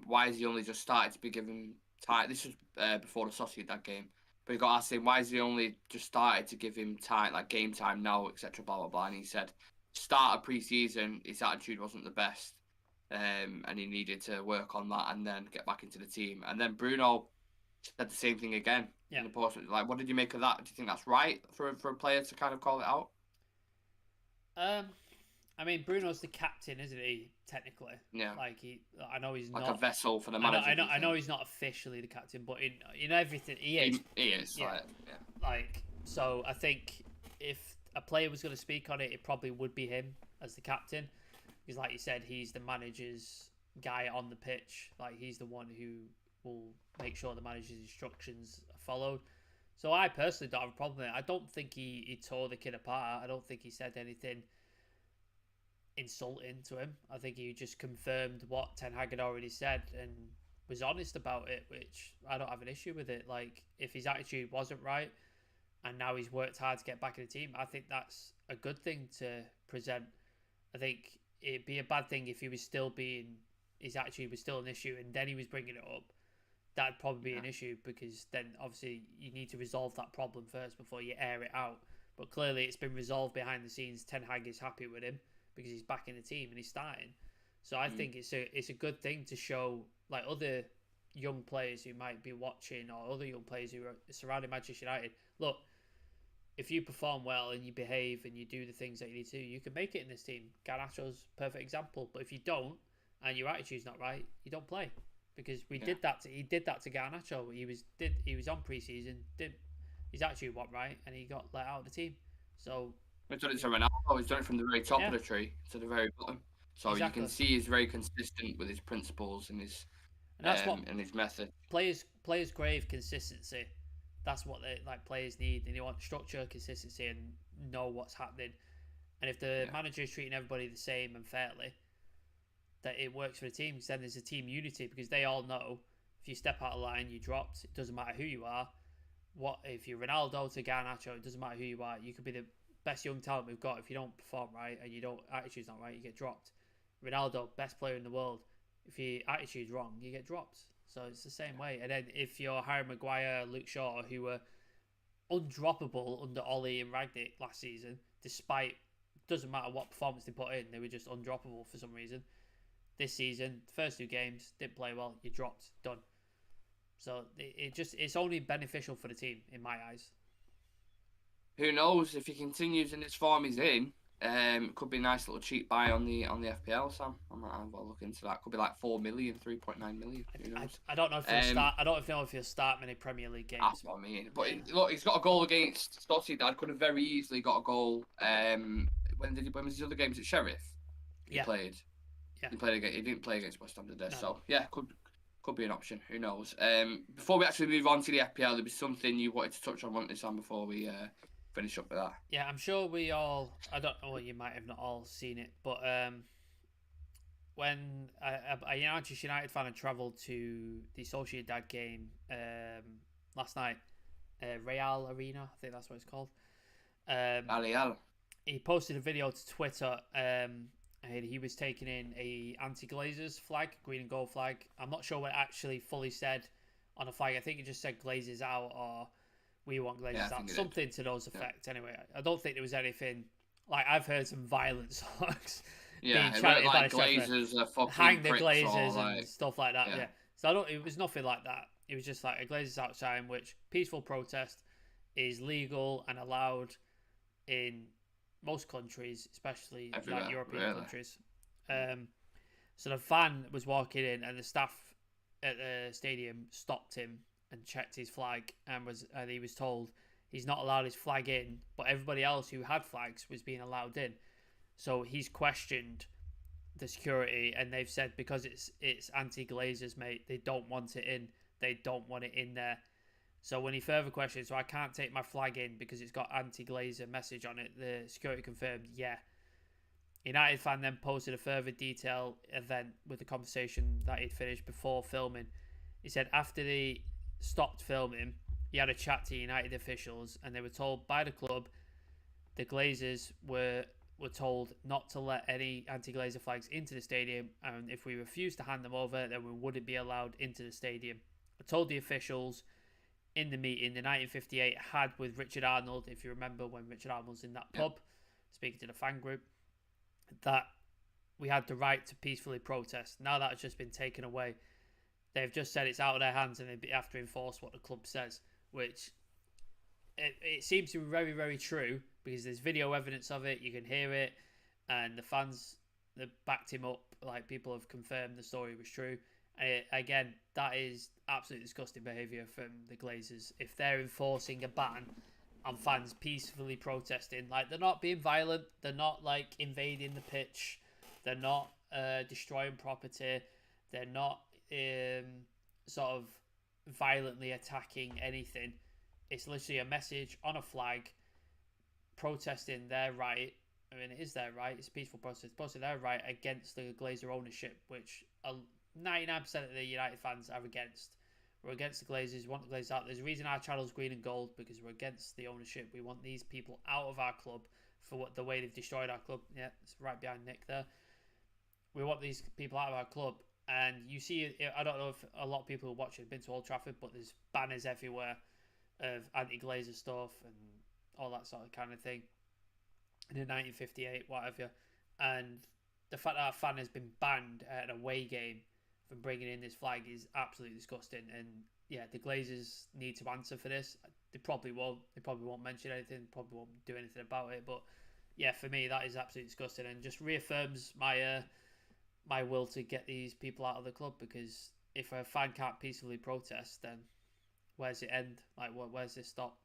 why has he only just started to be given time? This was before the Sociedad game. But he got asked him, why has he only just started to give him time, like game time now, etc., blah, blah, blah. And he said, start of pre-season, his attitude wasn't the best. And he needed to work on that and then get back into the team. And then Bruno said the same thing again in the post. Like, what did you make of that? Do you think that's right for a player to kind of call it out? I mean, Bruno's the captain, isn't he? Technically, yeah. I know he's like not a vessel for the manager. I know he's not officially the captain, but in everything he is. He is. Yeah. So I think if a player was going to speak on it, it probably would be him as the captain. Because like you said, he's the manager's guy on the pitch. Like, he's the one who will make sure the manager's instructions are followed. So I personally don't have a problem with it. I don't think he tore the kid apart. I don't think he said anything insulting to him. I think he just confirmed what Ten Hag had already said and was honest about it, which I don't have an issue with it. Like, if his attitude wasn't right and now he's worked hard to get back in the team, I think that's a good thing to present. I think it'd be a bad thing if he was still his attitude was still an issue and then he was bringing it up. That'd probably be an issue, because then obviously you need to resolve that problem first before you air it out. But clearly it's been resolved behind the scenes. Ten Hag is happy with him because he's back in the team and he's starting. So I think it's a good thing to show, like, other young players who might be watching, or other young players who are surrounding Manchester United. Look, if you perform well and you behave and you do the things that you need to, you can make it in this team. Garnacho's a perfect example. But if you don't and your attitude's not right, you don't play. Because he did that to Garnacho. He was on pre-season, his attitude wasn't right, and he got let out of the team. So he's done it to Ronaldo. He's done it from the very top of the tree to the very bottom. So you can see he's very consistent with his principles and his And that's what and his method. players crave consistency. That's what they like. Players need. They want structure, consistency, and know what's happening. And if the manager is treating everybody the same and fairly, that it works for the team. Because then there's a team unity because they all know if you step out of line, you dropped. It doesn't matter who you are. What if you're Ronaldo to Garnacho? It doesn't matter who you are. You could be the best young talent we've got. If you don't perform right and you don't attitude's not right, you get dropped. Ronaldo, best player in the world. If your attitude's wrong, you get dropped. So it's the same way. And then if you're Harry Maguire, Luke Shaw, who were undroppable under Ollie and Ragnick last season, despite doesn't matter what performance they put in, they were just undroppable for some reason. This season, first 2 games, didn't play well, you dropped, done. So it's only beneficial for the team in my eyes. Who knows if he continues in this form he's in? It could be a nice little cheap buy on the FPL, Sam. I might have a look into that. Could be like 4 million, 3.9 million. Who knows? I don't know if he'll start. I don't know if he'll start many Premier League games. That's what I mean. But look, he's got a goal against Sociedad. Could have very easily got a goal. When was the other games at Sheriff? He played. Yeah. He didn't play against West Ham today. No. So yeah, could be an option. Who knows? Before we actually move on to the FPL, there'll be something you wanted to touch on, wasn't there, Sam, before we finish up with that? Yeah, I'm sure we all. I don't know. You might have not all seen it, but when a United fan had travelled to the Sociedad game last night, Real Arena, I think that's what it's called. Real. He posted a video to Twitter. And he was taking in a anti-Glazers flag, green and gold flag. I'm not sure what it actually fully said on a flag. I think it just said Glazers out or we want Glazers out. Something to those effects. Anyway, I don't think there was anything like I've heard some violent songs. Yeah, being chanted like by Glazers are fucking hang the Glazers like... and stuff like that. Yeah. So it was nothing like that. It was just like a Glazers out sign, which peaceful protest is legal and allowed in most countries, especially like European countries. So the fan was walking in, and the staff at the stadium stopped him and checked his flag, and he was told he's not allowed his flag in, but everybody else who had flags was being allowed in. So he's questioned the security, and they've said because it's anti-Glazers, mate, they don't want it in. They don't want it in there. So when he further questioned, so I can't take my flag in because it's got anti-Glazer message on it, the security confirmed, yeah. United fan then posted a further detailed event with the conversation that he'd finished before filming. He said after they stopped filming, he had a chat to United officials and they were told by the club the Glazers were told not to let any anti-Glazer flags into the stadium, and if we refused to hand them over, then we wouldn't be allowed into the stadium. I told the officials in the meeting the 1958 had with Richard Arnold, if you remember when Richard Arnold was in that pub speaking to the fan group, that we had the right to peacefully protest. Now that has just been taken away. They've just said it's out of their hands and they have to enforce what the club says, which it seems to be very, very true because there's video evidence of it, you can hear it, and the fans that backed him up, like people have confirmed the story was true. Again, that is absolutely disgusting behaviour from the Glazers. If they're enforcing a ban on fans peacefully protesting, like they're not being violent, they're not like invading the pitch, they're not destroying property, they're not sort of violently attacking anything. It's literally a message on a flag protesting their right. I mean, it is their right. It's a peaceful protest. Protesting their right against the Glazer ownership, which 99% of the United fans are against. We're against the Glazers. We want the Glazers out. There's a reason our channel's green and gold, because we're against the ownership. We want these people out of our club for the way they've destroyed our club. Yeah, it's right behind Nick there. We want these people out of our club. And you see, I don't know if a lot of people who watch it have been to Old Trafford, but there's banners everywhere of anti-Glazer stuff and all that sort of kind of thing. In 1958, whatever. And the fact that a fan has been banned at an away game from bringing in this flag is absolutely disgusting. And yeah, the Glazers need to answer for this. They probably won't. They probably won't mention anything. They probably won't do anything about it. But yeah, for me, that is absolutely disgusting and just reaffirms my my will to get these people out of the club, because if a fan can't peacefully protest, then where's it end? Like, where's this stop?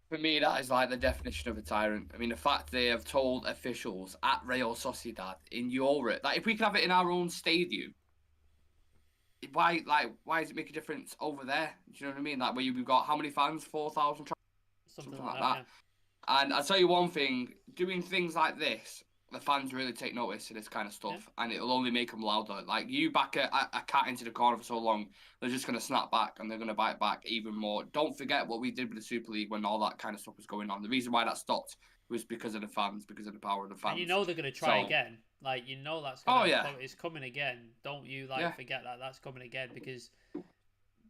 For me, that is like the definition of a tyrant. I mean, the fact they have told officials at Real Sociedad in Europe that if we could have it in our own stadium, why does it make a difference over there? Do you know what I mean? Like where we've got how many fans? 4,000, Something something like like that. that. And I'll tell you one thing: doing things like this, the fans really take notice of this kind of Yeah. stuff, and it'll only make them louder. Like you back a cat into the corner for so long, they're just gonna snap back and they're gonna bite back even more. Don't forget what we did with the Super League when all that kind of stuff was going on. The reason why that stopped was because of the fans, because of the power of the And you fans. know they're gonna try So, again. Like you know that's oh gonna yeah, come. It's coming again. Don't you yeah, forget that that's coming again because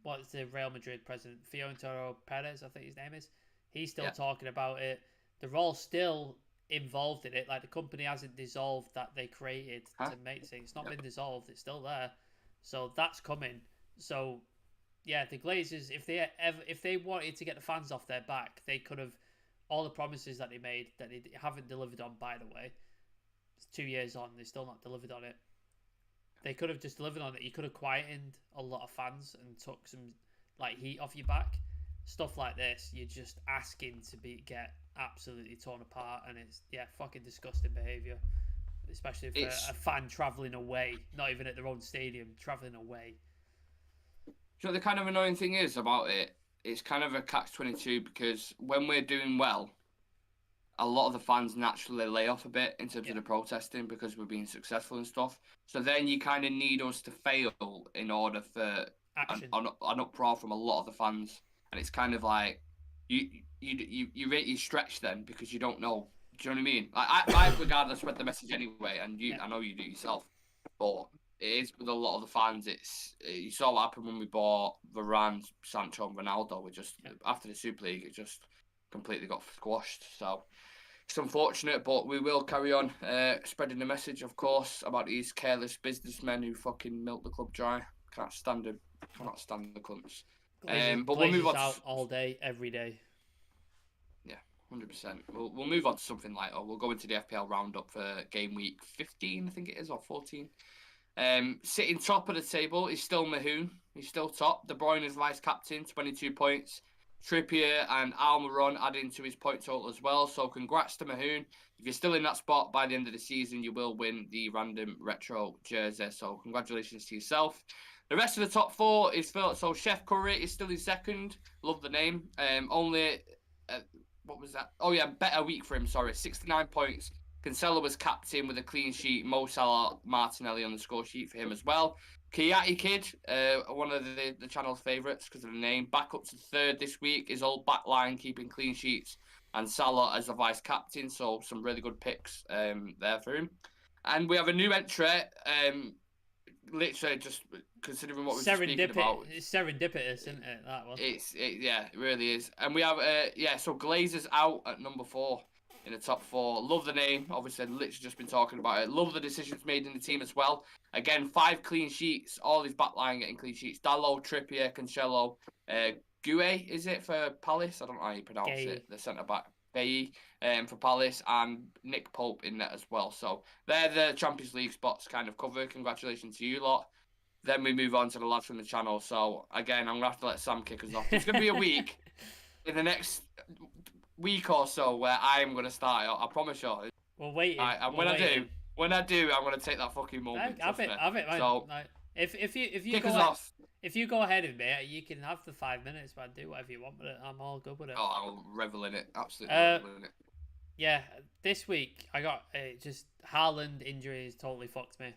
what's the Real Madrid president Fiorentino Perez, I think his name is. He's still yeah, talking about it. They're all still involved in it. Like the company hasn't dissolved that they created huh? to make things. It's not Yep. been dissolved. It's still there. So that's coming. So yeah, the Glazers, if they wanted to get the fans off their back, they could have all the promises that they made that they haven't delivered on. By the way, it's 2 years on, they still not delivered on it. They could have just delivered on it. You could have quietened a lot of fans and took some like heat off your back. Stuff like this, you're just asking to get absolutely torn apart, and it's fucking disgusting behaviour. Especially for It's a fan travelling away, not even at their own stadium, travelling away. you know the kind of annoying thing is about it. It's kind of a catch-22 because when we're doing well, a lot of the fans naturally lay off a bit in terms Yeah, of the protesting because we're being successful and stuff. So then you kind of need us to fail in order for action. an uproar from a lot of the fans, and it's kind of like you stretch then because you don't know. Do you know what I mean? Like I regardless spread the message anyway, and Yeah, I know you do yourself, but it is with a lot of the fans. You saw what happened when we bought Varane, Sancho, and Ronaldo. We just yeah. after the Super League, it just completely got squashed. So it's unfortunate, but we will carry on spreading the message, of course, about these careless businessmen who fucking milk the club dry. Can't stand them. Cannot stand the cunts. But we'll move Glazers on to out all day, every day. yeah, 100%. We'll move on to something lighter. We'll go into the FPL roundup for game week 15, I think it is, or 14. Sitting top of the table is still Mahoon. He's still top. De Bruyne is vice captain, 22 points. Trippier and Almiron adding to his point total as well. So congrats to Mahoon. If you're still in that spot by the end of the season, you will win the random retro jersey. So congratulations to yourself. The rest of the top four is Phil. So Chef Curry is still in second. Love the name. Only what was that? Oh yeah, better week for him. Sorry, 69 points. Cancelo was captain with a clean sheet. Mo Salah, Martinelli on the score sheet for him as well. Kiyati Kid, one of the channel's favourites because of the name, back up to third this week. His old back line keeping clean sheets, and Salah as the vice captain. So some really good picks there for him. And we have a new entry. Literally just considering what we were speaking about. It's serendipitous, isn't it? That one. Yeah, it really is. And we have so Glazers out at number 4 in the top 4. Love the name. Obviously, literally just been talking about it. Love the decisions made in the team as well. Again, 5 clean sheets. All his backline getting clean sheets. Dallo, Trippier, Cancelo, Gué, is it for Palace? I don't know how you pronounce it. The centre back. Bailly for Palace, and Nick Pope in there as well. So they're the Champions League spots kind of covered. Congratulations to you lot. Then we move on to the lads from the channel. So again, I'm gonna have to let Sam kick us off. It's gonna be a week in the next week or so where I'm gonna start. I promise you. We're waiting. And when I do, I'm gonna take that fucking moment. Have it, man. So like, if you kick go us ahead, off. if you go ahead of me, you can have the 5 minutes, man. Do whatever you want with it. I'm all good with it. Oh, I'll revel in it. Absolutely revel in it. Yeah, this week I got just Haaland injuries totally fucked me.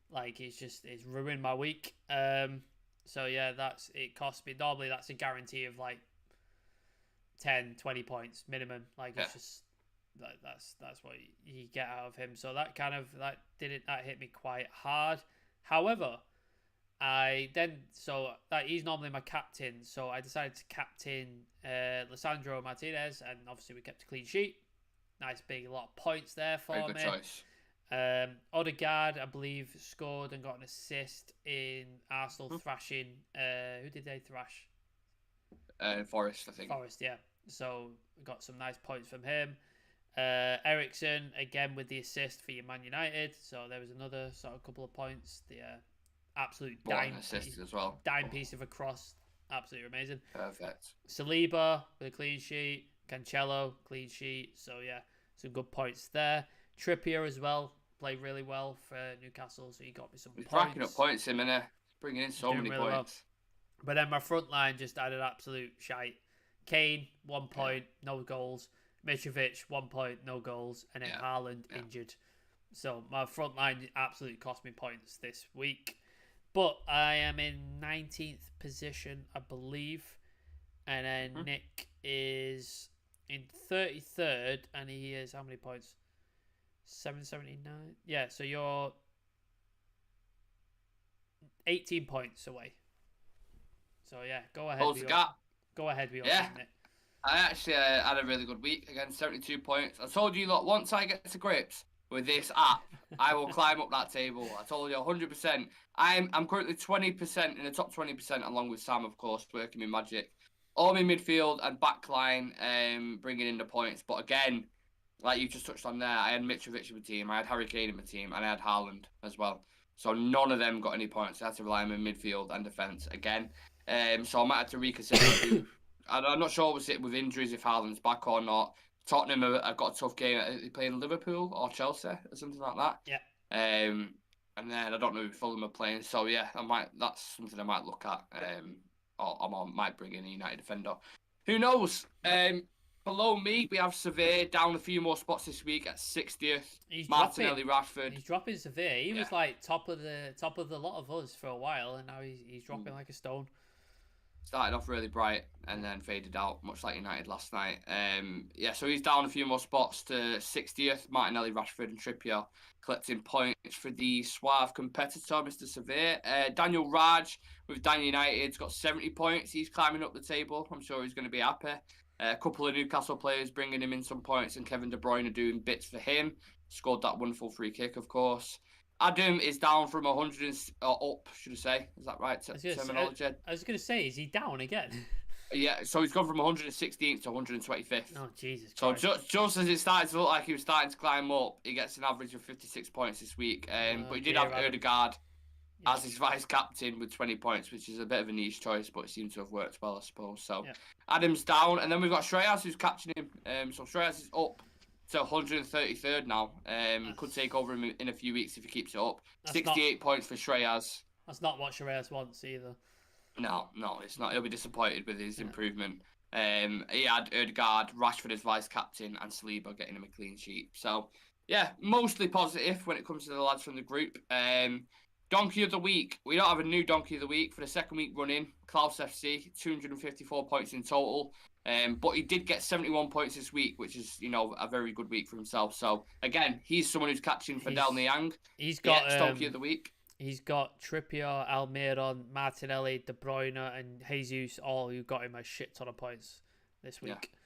Like it's ruined my week. So yeah, it cost me. Normally that's a guarantee of like 10, 20 points minimum. Like it's just that's what you get out of him. So that hit me quite hard. However, he's normally my captain, so I decided to captain Lisandro Martinez, and obviously we kept a clean sheet. Nice big lot of points there for me. Very good choice. Odegaard, I believe, scored and got an assist in Arsenal thrashing. Who did they thrash? Forest, I think. Forest, yeah. So got some nice points from him. Ericsson again with the assist for your Man United. So there was another sort of couple of points. The absolute dime assist as well. Dime piece of a cross, absolutely amazing. Perfect. Saliba with a clean sheet. Cancelo clean sheet. So yeah, some good points there. Trippier as well played really well for Newcastle, so he got me some points. Racking up points him, innit? bringing in so Doing many really well. points. But then my front line just had an absolute shite. Kane, 1 point, no goals. Mitrovic, 1 point, no goals. And then Haaland injured. So my front line absolutely cost me points this week. But I am in 19th position, I believe. And then Nick is in 33rd. And he is, how many points? 779. Yeah, so you're 18 points away. So yeah, go ahead. Go ahead with your team, Nick. I actually had a really good week. Again, 72 points. I told you, look, once I get to grips with this app, I will climb up that table. I told you 100%. I'm currently 20% in the top 20%, along with Sam, of course, working in Magic. All my midfield and backline bringing in the points. But again, like you just touched on there, I had Mitrovic in my team, I had Harry Kane in my team, and I had Haaland as well. So none of them got any points. I had to rely on my midfield and defence again. So I might have to reconsider. I'm not sure with injuries if Haaland's back or not. Tottenham have got a tough game. Are they playing Liverpool or Chelsea or something like that? Yeah. And then I don't know if Fulham are playing. So yeah, that's something I might look at. Or I might bring in a United defender. Who knows? Below me, we have Sevilla down a few more spots this week at 60th. Martinelli, Rashford. He's dropping Sevilla. He was like top of the lot of us for a while, and now he's dropping like a stone. Started off really bright and then faded out, much like United last night. So he's down a few more spots to 60th. Martinelli, Rashford, and Trippier collecting points for the suave competitor, Mr. Sevilla. Daniel Raj with Dan United's got 70 points. He's climbing up the table. I'm sure he's going to be happy. A couple of Newcastle players bringing him in some points, and Kevin De Bruyne doing bits for him. Scored that wonderful free kick, of course. Adam is down from 100 up, should I say? Is that right? Terminology. I was going to say, is he down again? Yeah, so he's gone from 116th to 125th. Oh, Jesus Christ. So just as it started to look like he was starting to climb up, he gets an average of 56 points this week. But he did have Odegaard as his vice captain with 20 points, which is a bit of a niche choice, but it seemed to have worked well, I suppose. So Adam's down, and then we've got Shreyas who's capturing him. So Shreyas is up to 133rd now. Could take over him in a few weeks if he keeps it up. 68 points for Shreyas. That's not what Shreyas wants either. No, it's not. He'll be disappointed with his improvement. He had Odegaard, Rashford as vice captain, and Saliba getting him a clean sheet. So, yeah, mostly positive when it comes to the lads from the group. Donkey of the week. We don't have a new Donkey of the week for the second week running. Klaus FC, 254 points in total. But he did get 71 points this week, which is, a very good week for himself. So, again, he's someone who's catching Fidel Niang. He's got Donkey of the week. He's got Trippier, Almiron, Martinelli, De Bruyne, and Jesus, all who got him a shit ton of points this week. Yeah.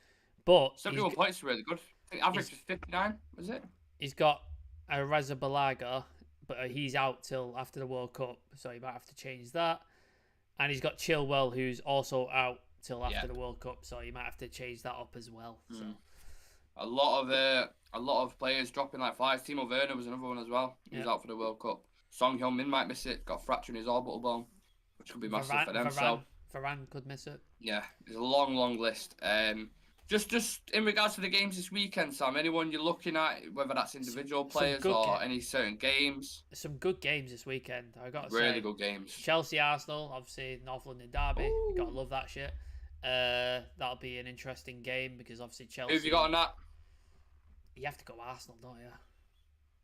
But 71 points is really good. I think average was 59, was it? He's got a Reza Balaga, but he's out till after the World Cup, so he might have to change that. And he's got Chilwell, who's also out till after the World Cup, so you might have to change that up as well. So a lot of players dropping like flies. Timo Werner was another one as well. He was out for the World Cup. Song Hyun-min might miss it. Got a fracture in his orbital bone, which could be massive for them. Varane could miss it. Yeah, there's a long list. Just in regards to the games this weekend, Sam, anyone you're looking at, whether that's individual players or any certain games? Some good games this weekend, I got to say. Really good games. Chelsea, Arsenal, obviously North London derby. You got to love that shit. That'll be an interesting game because obviously Chelsea. Who have you got on that? You have to go Arsenal, don't you?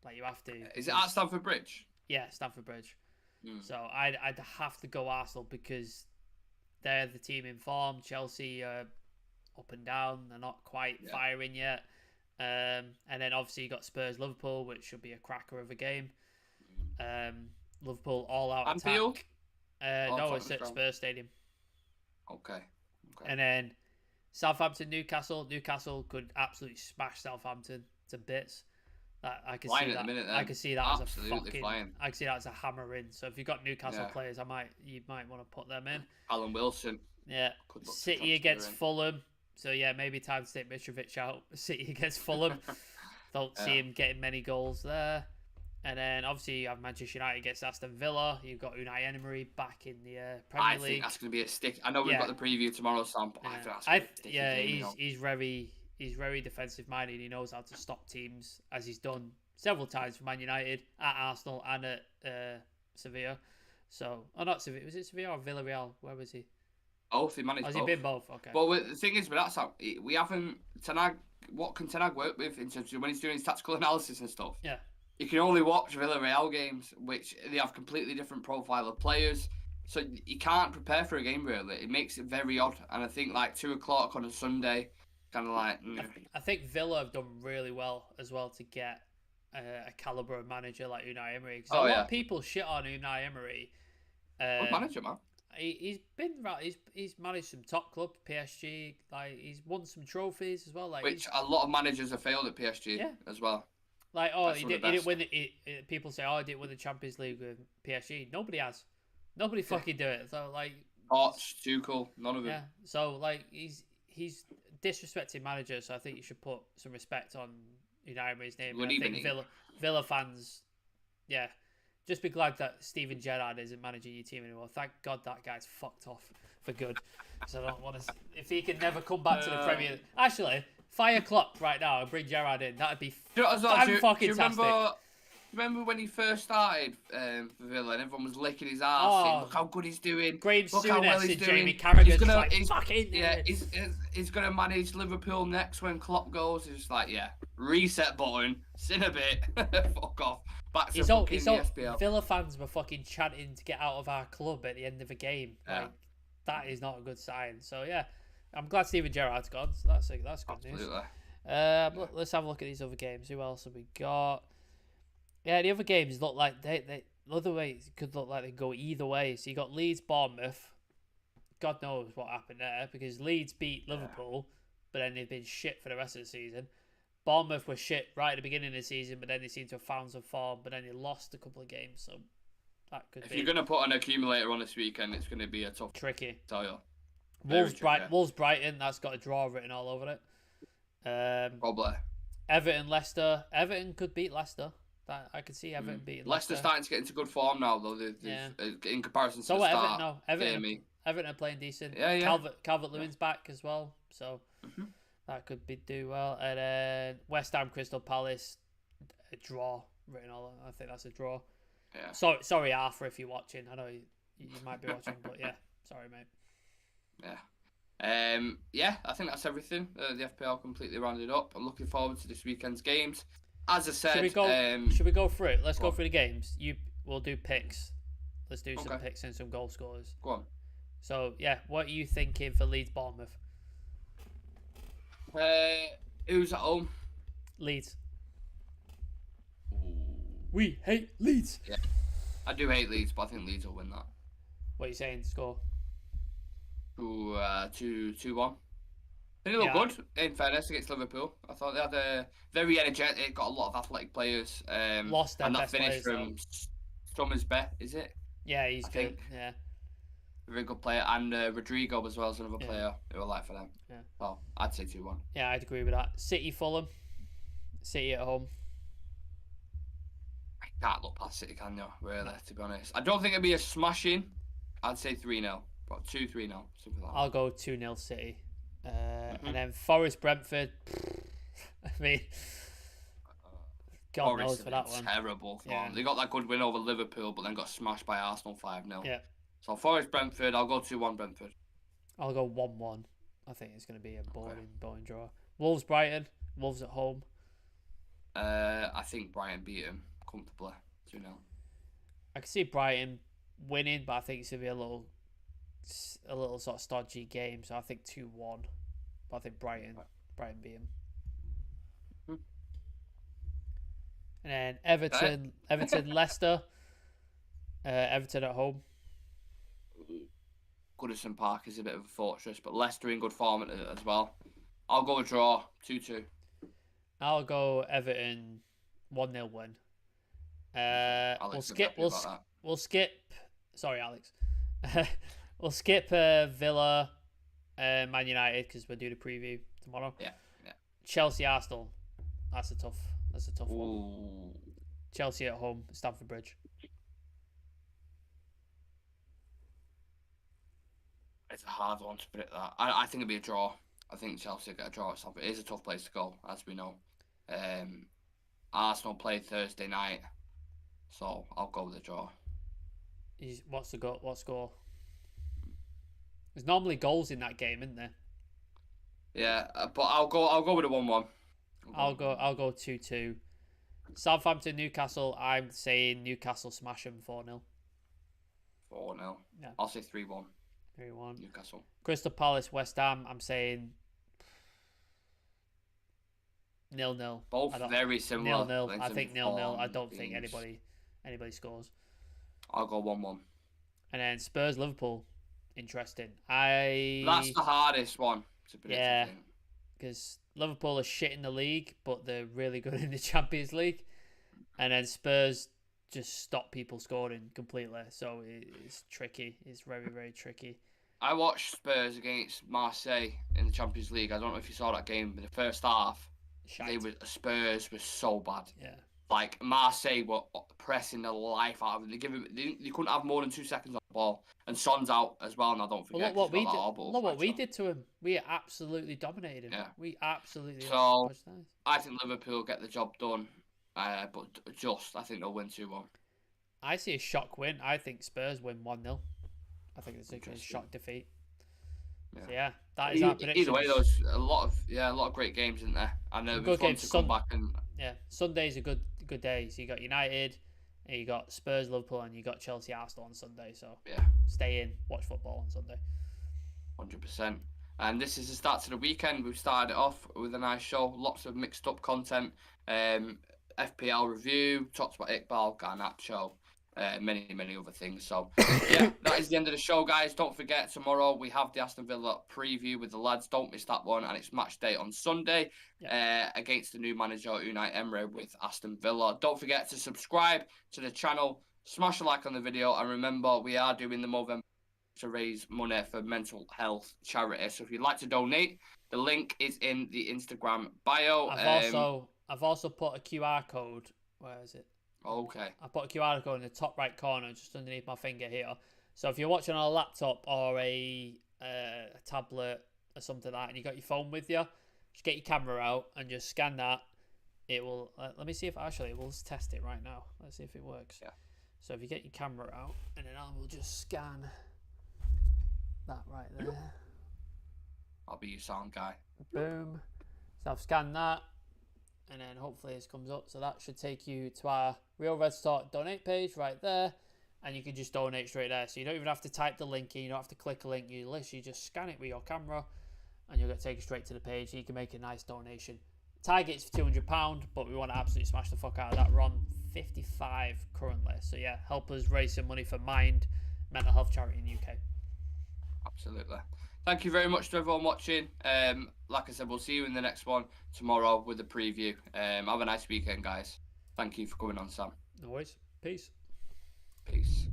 Like you have to. Is it at Stamford Bridge? Yeah, Stamford Bridge. So I'd have to go Arsenal because they're the team in form. Chelsea are up and down. They're not quite firing yet. And then obviously you got Spurs Liverpool, which should be a cracker of a game. Liverpool all out attack. No, it's at Spurs Stadium. Okay. And then Southampton Newcastle. Newcastle could absolutely smash Southampton to bits. I can see that. I can see that absolutely as a fucking. Flying. I can see that as a hammer in. So if you've got Newcastle players, you might want to put them in. Alan Wilson. Yeah. City against Fulham. So yeah, maybe time to take Mitrovic out. City against Fulham. Don't see him getting many goals there. And then obviously you have Manchester United against Aston Villa. You've got Unai Emery back in the Premier League. I think that's going to be a stick. I know we've got the preview tomorrow, Sam. But he's very defensive minded. He knows how to stop teams, as he's done several times for Man United, at Arsenal, and at Sevilla. So, oh, not Sevilla. Was it Sevilla or Villarreal? Where was he? Both, he Oh, managed has he both. been both? Okay. But the thing is, but that's how we haven't Tanag. What can Tanag work with in terms of when he's doing his tactical analysis and stuff? Yeah. You can only watch Villarreal games, which they have completely different profile of players. So you can't prepare for a game really. It makes it very odd. And I think like 2 o'clock on a Sunday, kind of like. I think Villa have done really well as well to get a caliber of manager like Unai Emery. Because a lot of people shit on Unai Emery. Good manager, man. He's been right. He's managed some top clubs, PSG. Like he's won some trophies as well. Like which a lot of managers have failed at PSG as well. Like he didn't win. People say, he didn't win the Champions League with PSG. Nobody has. Nobody fucking do it. So like, Tuchel, none of them. Yeah. So like he's disrespecting manager. So I think you should put some respect on Unai Emery's name. I think Villa fans, just be glad that Steven Gerrard isn't managing your team anymore. Thank God that guy's fucked off for good. So I don't want to. If he can never come back to the Premier, actually, fire Klopp right now and bring Gerrard in. That'd be fucking fantastic. Remember when he first started for Villa and everyone was licking his ass saying, look how good he's doing. Look how well he's doing. Jamie Carragher's he's going to manage Liverpool next when Klopp goes. It's like, reset button, sin a bit, fuck off. Back to the SPL. Villa fans were fucking chanting to get out of our club at the end of a game. Like, that is not a good sign. So, I'm glad Steven Gerrard's gone. So that's good news. Let's have a look at these other games. Who else have we got? Yeah, the other games look like the other ways could look like they go either way. So you got Leeds, Bournemouth. God knows what happened there because Leeds beat Liverpool, but then they've been shit for the rest of the season. Bournemouth were shit right at the beginning of the season, but then they seem to have found some form, but then they lost a couple of games. So that could be. If you're going to put an accumulator on this weekend, it's going to be a tough. Tricky. Tell you. Wolves, Brighton. That's got a draw written all over it. Probably. Everton, Leicester. Everton could beat Leicester. I could see Everton beating Leicester. Leicester's starting to get into good form now, though. In comparison to the start. Everton are playing decent. Yeah. Calvert-Lewin's back as well, so that could do well. And then West Ham, Crystal Palace, a draw written all. I think that's a draw. Yeah. Sorry, Arthur, if you're watching. I know you might be watching, but sorry, mate. Yeah. I think that's everything. The FPL completely rounded up. I'm looking forward to this weekend's games. As I said, should we go through it? Let's go through the games. We'll do picks. Let's do some picks and some goal scorers. Go on. So what are you thinking for Leeds Bournemouth? Who's at home? Leeds. Ooh. We hate Leeds. Yeah, I do hate Leeds, but I think Leeds will win that. What are you saying? Score? 2-1. They look good, in fairness, against Liverpool. I thought they had a very energetic, got a lot of athletic players. Lost their best finish players, from Summersby, is it? Yeah, he's good. Yeah. A very good player. And Rodrigo as well as another player who I like for them. Yeah. Well, I'd say 2-1. Yeah, I'd agree with that. City, Fulham. City at home. I can't look past City, can you? Really, to be honest. I don't think it'd be a smashing. I'd say 3-0. But 2-3-0, something like that. I'll go 2-0 City. And then Forest Brentford. I mean, God knows for that one. Terrible form. They got that good win over Liverpool, but then got smashed by Arsenal 5-0. Yeah. So Forest Brentford, I'll go 2-1 Brentford. I'll go 1-1. I think it's going to be a boring draw. Wolves Brighton. Wolves at home. I think Brighton beat him comfortably 2-0. I can see Brighton winning, but I think it's going to be a little sort of stodgy game, so I think 2-1. But I think Brighton beat him. And then Everton, Leicester. Everton at home. Goodison Park is a bit of a fortress, but Leicester in good form as well. I'll go a draw, 2-2. I'll go Everton 1-0 win. We'll skip. Sorry, Alex. We'll skip Villa, Man United because we'll do the preview tomorrow. Yeah. Chelsea, Arsenal. That's a tough one. Chelsea at home, Stamford Bridge. It's a hard one to predict that. I think it'll be a draw. I think Chelsea will get a draw at Stamford. It is a tough place to go, as we know. Arsenal play Thursday night, so I'll go with a draw. What's the goal? What score? There's normally goals in that game, isn't there? Yeah, but I'll go with a 1-1. I'll go 2-2. Southampton, Newcastle. I'm saying Newcastle smash them 4-0. 4-0. Yeah. I'll say 3-1. 3-1. Newcastle. Crystal Palace, West Ham. I'm saying 0-0. Both very similar. 0-0. I think 0-0. I don't think teams. anybody scores. I'll go 1-1. And then Spurs, Liverpool. Interesting. That's the hardest one to predict. Yeah, because Liverpool are shit in the league, but they're really good in the Champions League. And then Spurs just stop people scoring completely. So it's tricky. It's very, very tricky. I watched Spurs against Marseille in the Champions League. I don't know if you saw that game, but the first half, Spurs were so bad. Yeah. Like, Marseille were pressing the life out of them. They couldn't have more than 2 seconds on the ball. And Son's out as well, and I don't forget. Well, look what we did to him. We absolutely dominated him. Yeah. We absolutely... So, I think Liverpool get the job done. But I think they'll win 2-1. I see a shock win. I think Spurs win 1-0. I think it's a shock defeat. Yeah. So, yeah, that is our prediction. Either way, there's a lot of great games in there. I know we've got to come back and... Yeah, Sunday's a good day. So you got United, and you got Spurs, Liverpool, and you got Chelsea, Arsenal on Sunday. So yeah, stay in, watch football on Sunday. 100%. And this is the start to the weekend. We've started it off with a nice show, lots of mixed up content. FPL review, talked about Iqbal, Garnacho, many other things. So yeah, that is the end of the show, guys. Don't forget, tomorrow we have the Aston Villa preview with the lads. Don't miss that one, and it's match day on Sunday against the new manager Unai Emery with Aston Villa. Don't forget to subscribe to the channel, smash a like on the video, and remember, we are doing the Movember to raise money for mental health charity. So if you'd like to donate, the link is in the Instagram bio. I've also put a QR code. Where is it? Okay. I put a QR code in the top right corner, just underneath my finger here. So if you're watching on a laptop or a tablet or something like that, and you got your phone with you, just get your camera out and just scan that. It will. Let me see if we'll just test it right now. Let's see if it works. Yeah. So if you get your camera out, and then I will just scan that right there. I'll be your sound guy. Boom. So I've scanned that. And then hopefully this comes up. So that should take you to our Real Red Start donate page right there. And you can just donate straight there. So you don't even have to type the link in. You don't have to click a link. You literally just scan it with your camera. And you'll get taken straight to the page. You can make a nice donation. Target's for £200. But we want to absolutely smash the fuck out of that. We're on 55 currently. So yeah, help us raise some money for Mind mental health charity in the UK. Absolutely. Thank you very much to everyone watching. Like I said, we'll see you in the next one tomorrow with the preview. Have a nice weekend, guys. Thank you for coming on, Sam. No worries. Peace. Peace.